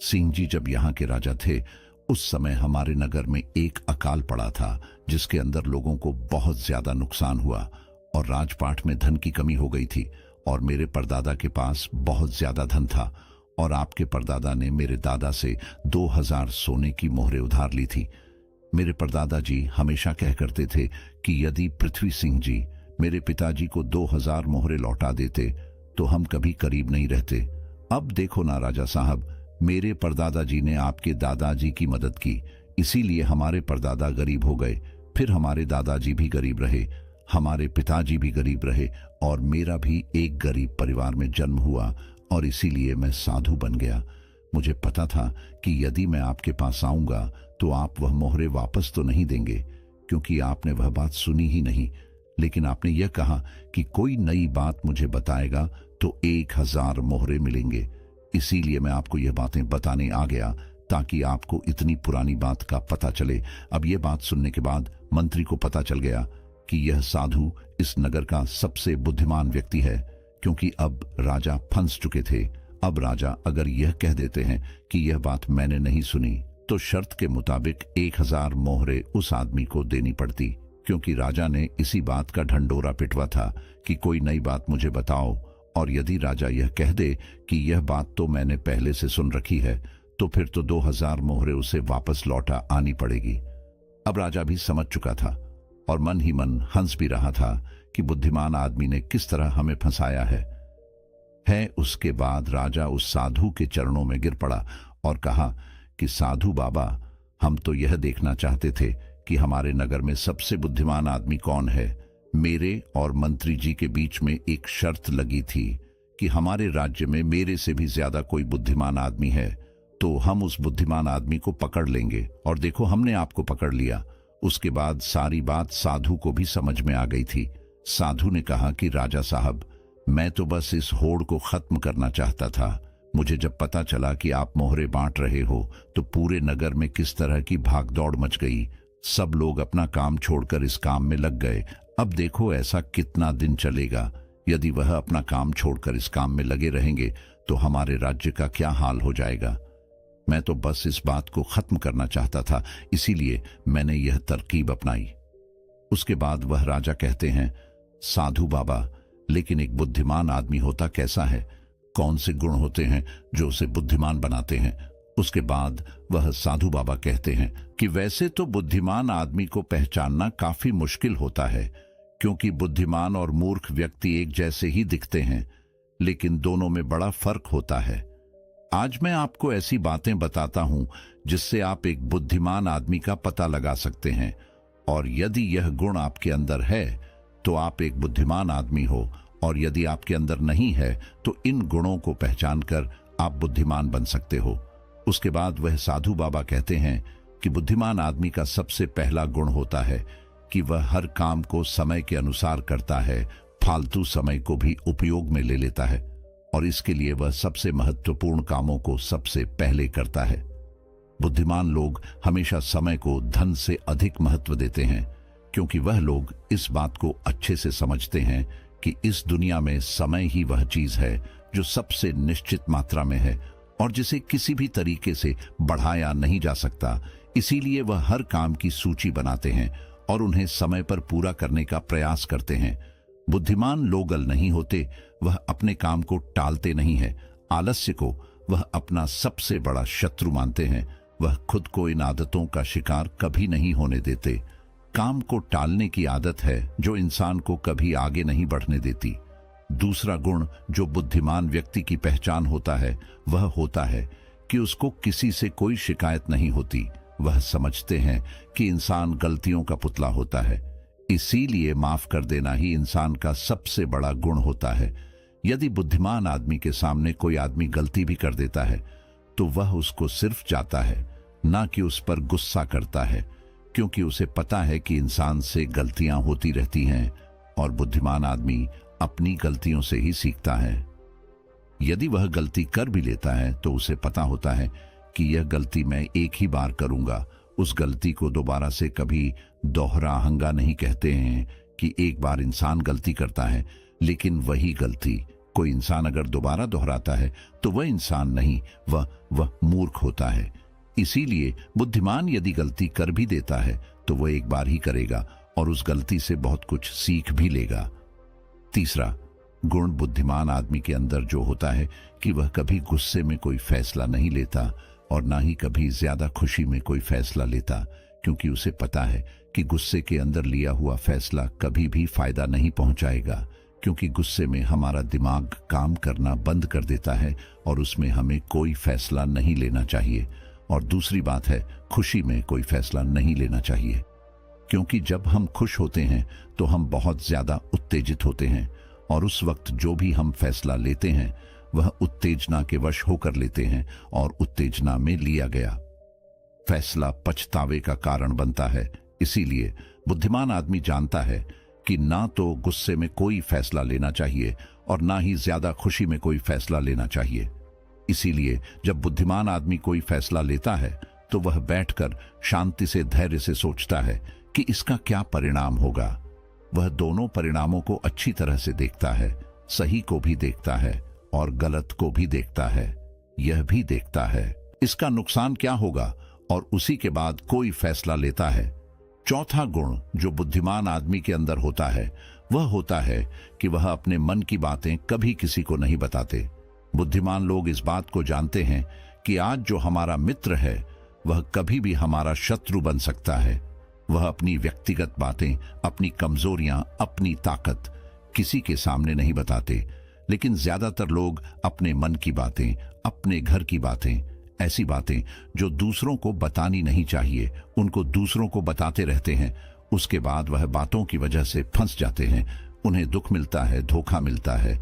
सिंह जी जब यहाँ के राजा थे उस समय हमारे नगर में एक अकाल पड़ा था, जिसके अंदर लोगों को बहुत ज्यादा नुकसान हुआ और राजपाट में धन की कमी हो गई थी। और मेरे परदादा के पास बहुत ज्यादा धन था, और आपके परदादा ने मेरे दादा से 2000 सोने की मोहरें उधार ली थी। मेरे परदादा जी हमेशा कह करते थे कि यदि पृथ्वी सिंह जी मेरे पिताजी को 2000 मोहरें लौटा देते तो हम कभी करीब नहीं रहते। अब देखो ना राजा साहब, मेरे परदादा जी ने आपके दादाजी की मदद की, इसीलिए हमारे परदादा गरीब हो गए। फिर हमारे दादाजी भी गरीब रहे, हमारे पिताजी भी गरीब रहे, और मेरा भी एक गरीब परिवार में जन्म हुआ, और इसीलिए मैं साधु बन गया। मुझे पता था कि यदि मैं आपके पास आऊंगा तो आप वह मोहरे वापस तो नहीं देंगे, क्योंकि आपने वह बात सुनी ही नहीं। लेकिन आपने यह कहा कि कोई नई बात मुझे बताएगा तो 1000 मोहरे मिलेंगे। इसीलिए मैं आपको यह बातें बताने आ गया, ताकि आपको इतनी पुरानी बात का पता चले। अब यह बात सुनने के बाद मंत्री को पता चल गया कि यह साधु इस नगर का सबसे बुद्धिमान व्यक्ति है, क्योंकि अब राजा फंस चुके थे। अब राजा अगर यह कह देते हैं कि यह बात मैंने नहीं सुनी, तो शर्त के मुताबिक 1000 मोहरे उस आदमी को देनी पड़ती, क्योंकि राजा ने इसी बात का ढंढोरा पिटवा था कि कोई नई बात मुझे बताओ। और यदि राजा यह कह दे कि यह बात तो मैंने पहले से सुन रखी है, तो फिर तो 2000 मोहरे उसे वापस लौटा आनी पड़ेगी। अब राजा भी समझ चुका था और मन ही मन हंस भी रहा था कि बुद्धिमान आदमी ने किस तरह हमें फंसाया है। उसके बाद राजा उस साधु के चरणों में गिर पड़ा और कहा कि साधु बाबा, हम तो यह देखना चाहते थे कि हमारे नगर में सबसे बुद्धिमान आदमी कौन है। मेरे और मंत्री जी के बीच में एक शर्त लगी थी कि हमारे राज्य में मेरे से भी ज्यादा कोई बुद्धिमान आदमी है तो हम उस बुद्धिमान आदमी को पकड़ लेंगे, और देखो हमने आपको पकड़ लिया। उसके बाद सारी बात साधु को भी समझ में आ गई थी। साधु ने कहा कि राजा साहब, मैं तो बस इस होड़ को खत्म करना चाहता था। मुझे जब पता चला कि आप मोहरे बांट रहे हो तो पूरे नगर में किस तरह की भागदौड़ मच गई। सब लोग अपना काम छोड़कर इस काम में लग गए। अब देखो ऐसा कितना दिन चलेगा। यदि वह अपना काम छोड़कर इस काम में लगे रहेंगे तो हमारे राज्य का क्या हाल हो जाएगा। मैं तो बस इस बात को खत्म करना चाहता था, इसीलिए मैंने यह तरकीब अपनाई। उसके बाद वह राजा कहते हैं, साधु बाबा, लेकिन एक बुद्धिमान आदमी होता कैसा है? कौन से गुण होते हैं जो उसे बुद्धिमान बनाते हैं? उसके बाद वह साधु बाबा कहते हैं कि वैसे तो बुद्धिमान आदमी को पहचानना काफी मुश्किल होता है, क्योंकि बुद्धिमान और मूर्ख व्यक्ति एक जैसे ही दिखते हैं, लेकिन दोनों में बड़ा फर्क होता है। आज मैं आपको ऐसी बातें बताता हूं जिससे आप एक बुद्धिमान आदमी का पता लगा सकते हैं, और यदि यह गुण आपके अंदर है तो आप एक बुद्धिमान आदमी हो, और यदि आपके अंदर नहीं है तो इन गुणों को पहचानकर आप बुद्धिमान बन सकते हो। उसके बाद वह साधु बाबा कहते हैं कि बुद्धिमान आदमी का सबसे पहला गुण होता है कि वह हर काम को समय के अनुसार करता है, फालतू समय को भी उपयोग में ले लेता है, और इसके लिए वह सबसे महत्वपूर्ण कामों को सबसे पहले करता है। बुद्धिमान लोग हमेशा समय को धन से अधिक महत्व देते हैं, क्योंकि वह लोग इस बात को अच्छे से समझते हैं कि इस दुनिया में समय ही वह चीज है जो सबसे निश्चित मात्रा में है और जिसे किसी भी तरीके से बढ़ाया नहीं जा सकता। इसीलिए वह हर काम की सूची बनाते हैं और उन्हें समय पर पूरा करने का प्रयास करते हैं। बुद्धिमान लोगल नहीं होते, वह अपने काम को टालते नहीं है। आलस्य को वह अपना सबसे बड़ा शत्रु मानते हैं। वह खुद को इन आदतों का शिकार कभी नहीं होने देते। काम को टालने की आदत है जो इंसान को कभी आगे नहीं बढ़ने देती। दूसरा गुण जो बुद्धिमान व्यक्ति की पहचान होता है वह होता है कि उसको किसी से कोई शिकायत नहीं होती। वह समझते हैं कि इंसान गलतियों का पुतला होता है, इसीलिए माफ कर देना ही इंसान का सबसे बड़ा गुण होता है। यदि बुद्धिमान आदमी के सामने कोई आदमी गलती भी कर देता है तो वह उसको सिर्फ जाता है, ना कि उस पर गुस्सा करता है, क्योंकि उसे पता है कि इंसान से गलतियां होती रहती हैं और बुद्धिमान आदमी अपनी गलतियों से ही सीखता है। यदि वह गलती कर भी लेता है तो उसे पता होता है कि यह गलती मैं एक ही बार करूंगा। उस गलती को दोबारा से कभी दोहराहंगा नहीं कहते हैं कि एक बार इंसान गलती करता है, लेकिन वही गलती कोई इंसान अगर दोबारा दोहराता है तो वह इंसान नहीं, वह मूर्ख होता है। इसीलिए बुद्धिमान यदि गलती कर भी देता है तो वह एक बार ही करेगा और उस गलती से बहुत कुछ सीख भी लेगा। तीसरा गुण बुद्धिमान आदमी के अंदर जो होता है कि वह कभी गुस्से में कोई फैसला नहीं लेता और ना ही कभी ज्यादा खुशी में कोई फैसला लेता, क्योंकि उसे पता है कि गुस्से के अंदर लिया हुआ फैसला कभी भी फायदा नहीं पहुंचाएगा, क्योंकि गुस्से में हमारा दिमाग काम करना बंद कर देता है और उसमें हमें कोई फैसला नहीं लेना चाहिए। और दूसरी बात है, खुशी में कोई फैसला नहीं लेना चाहिए, क्योंकि जब हम खुश होते हैं तो हम बहुत ज्यादा उत्तेजित होते हैं और उस वक्त जो भी हम फैसला लेते हैं वह उत्तेजना के वश होकर लेते हैं और उत्तेजना में लिया गया फैसला पछतावे का कारण बनता है। इसीलिए बुद्धिमान आदमी जानता है कि ना तो गुस्से में कोई फैसला लेना चाहिए और ना ही ज्यादा खुशी में कोई फैसला लेना चाहिए। इसीलिए जब बुद्धिमान आदमी कोई फैसला लेता है तो वह बैठकर शांति से धैर्य से सोचता है कि इसका क्या परिणाम होगा। वह दोनों परिणामों को अच्छी तरह से देखता है, सही को भी देखता है और गलत को भी देखता है, यह भी देखता है इसका नुकसान क्या होगा और उसी के बाद कोई फैसला लेता है। चौथा गुण जो बुद्धिमान आदमी के अंदर होता है वह होता है कि वह अपने मन की बातें कभी किसी को नहीं बताते। बुद्धिमान लोग इस बात को जानते हैं कि आज जो हमारा मित्र है वह कभी भी हमारा शत्रु बन सकता है। वह अपनी व्यक्तिगत बातें, अपनी कमजोरियां, अपनी ताकत किसी के सामने नहीं बताते, लेकिन ज्यादातर लोग अपने मन की बातें, अपने घर की बातें, ऐसी बातें जो दूसरों को बतानी नहीं चाहिए, उनको दूसरों को बताते रहते हैं। उसके बाद वह बातों की वजह से फंस जाते हैं, उन्हें दुख मिलता है, धोखा मिलता है,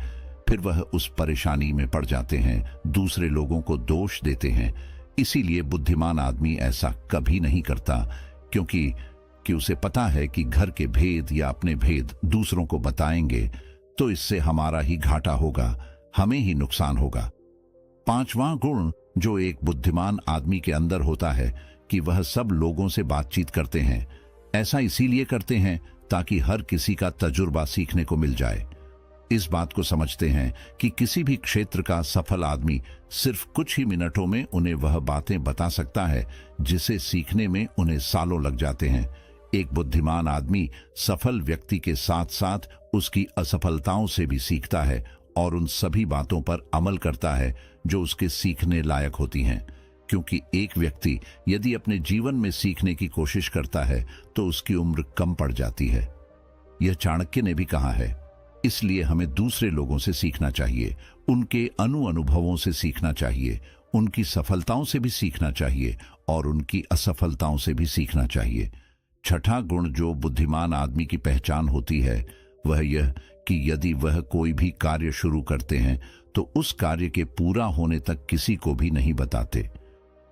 फिर वह उस परेशानी में पड़ जाते हैं, दूसरे लोगों को दोष देते हैं। इसीलिए बुद्धिमान आदमी ऐसा कभी नहीं करता, क्योंकि उसे पता है कि घर के भेद या अपने भेद दूसरों को बताएंगे तो इससे हमारा ही घाटा होगा, हमें ही नुकसान होगा। पांचवां गुण जो एक बुद्धिमान आदमी के अंदर होता है कि वह सब लोगों से बातचीत करते हैं। ऐसा इसीलिए करते हैं ताकि हर किसी का तजुर्बा सीखने को मिल जाए। इस बात को समझते हैं कि किसी भी क्षेत्र का सफल आदमी सिर्फ कुछ ही मिनटों में उन्हें वह बातें बता सकता है जिसे सीखने में उन्हें सालों लग जाते हैं। एक बुद्धिमान आदमी सफल व्यक्ति के साथ साथ उसकी असफलताओं से भी सीखता है और उन सभी बातों पर अमल करता है जो उसके सीखने लायक होती हैं, क्योंकि एक व्यक्ति यदि अपने जीवन में सीखने की कोशिश करता है तो उसकी उम्र कम पड़ जाती है। यह चाणक्य ने भी कहा है। इसलिए हमें दूसरे लोगों से सीखना चाहिए, उनके अनुभवों से सीखना चाहिए, उनकी सफलताओं से भी सीखना चाहिए और उनकी असफलताओं से भी सीखना चाहिए। छठा गुण जो बुद्धिमान आदमी की पहचान होती है वह यह कि यदि वह कोई भी कार्य शुरू करते हैं तो उस कार्य के पूरा होने तक किसी को भी नहीं बताते।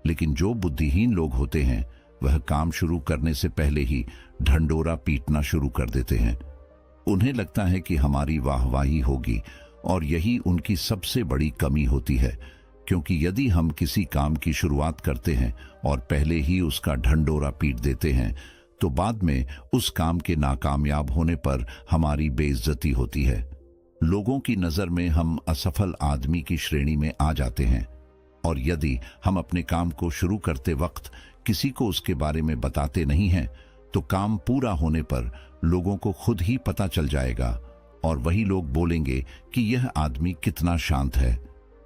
लेकिन जो बुद्धिहीन लोग होते हैं वह काम शुरू करने से पहले ही ढंडोरा पीटना शुरू कर देते हैं। उन्हें लगता है कि हमारी वाहवाही होगी और यही उनकी सबसे बड़ी कमी होती है, क्योंकि यदि हम किसी काम की शुरुआत करते हैं और पहले ही उसका ढंडोरा पीट देते हैं तो बाद में उस काम के नाकामयाब होने पर हमारी बेइज्जती होती है। लोगों की नजर में हम असफल आदमी की श्रेणी में आ जाते हैं और यदि हम अपने काम को शुरू करते वक्त किसी को उसके बारे में बताते नहीं हैं तो काम पूरा होने पर लोगों को खुद ही पता चल जाएगा और वही लोग बोलेंगे कि यह आदमी कितना शांत है,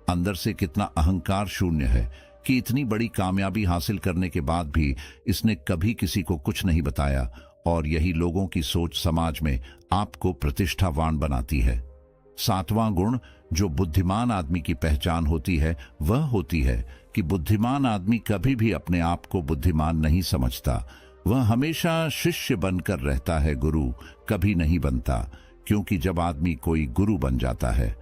अंदर से कितना अहंकार शून्य है कि इतनी बड़ी कामयाबी हासिल करने के बाद भी इसने कभी किसी को कुछ नहीं बताया। और यही लोगों की सोच समाज में आपको प्रतिष्ठावान बनाती है। सातवां गुण जो बुद्धिमान आदमी की पहचान होती है वह होती है कि बुद्धिमान आदमी कभी भी अपने आप को बुद्धिमान नहीं समझता। वह हमेशा शिष्य बनकर रहता है, गुरु कभी नहीं बनता, क्योंकि जब आदमी कोई गुरु बन जाता है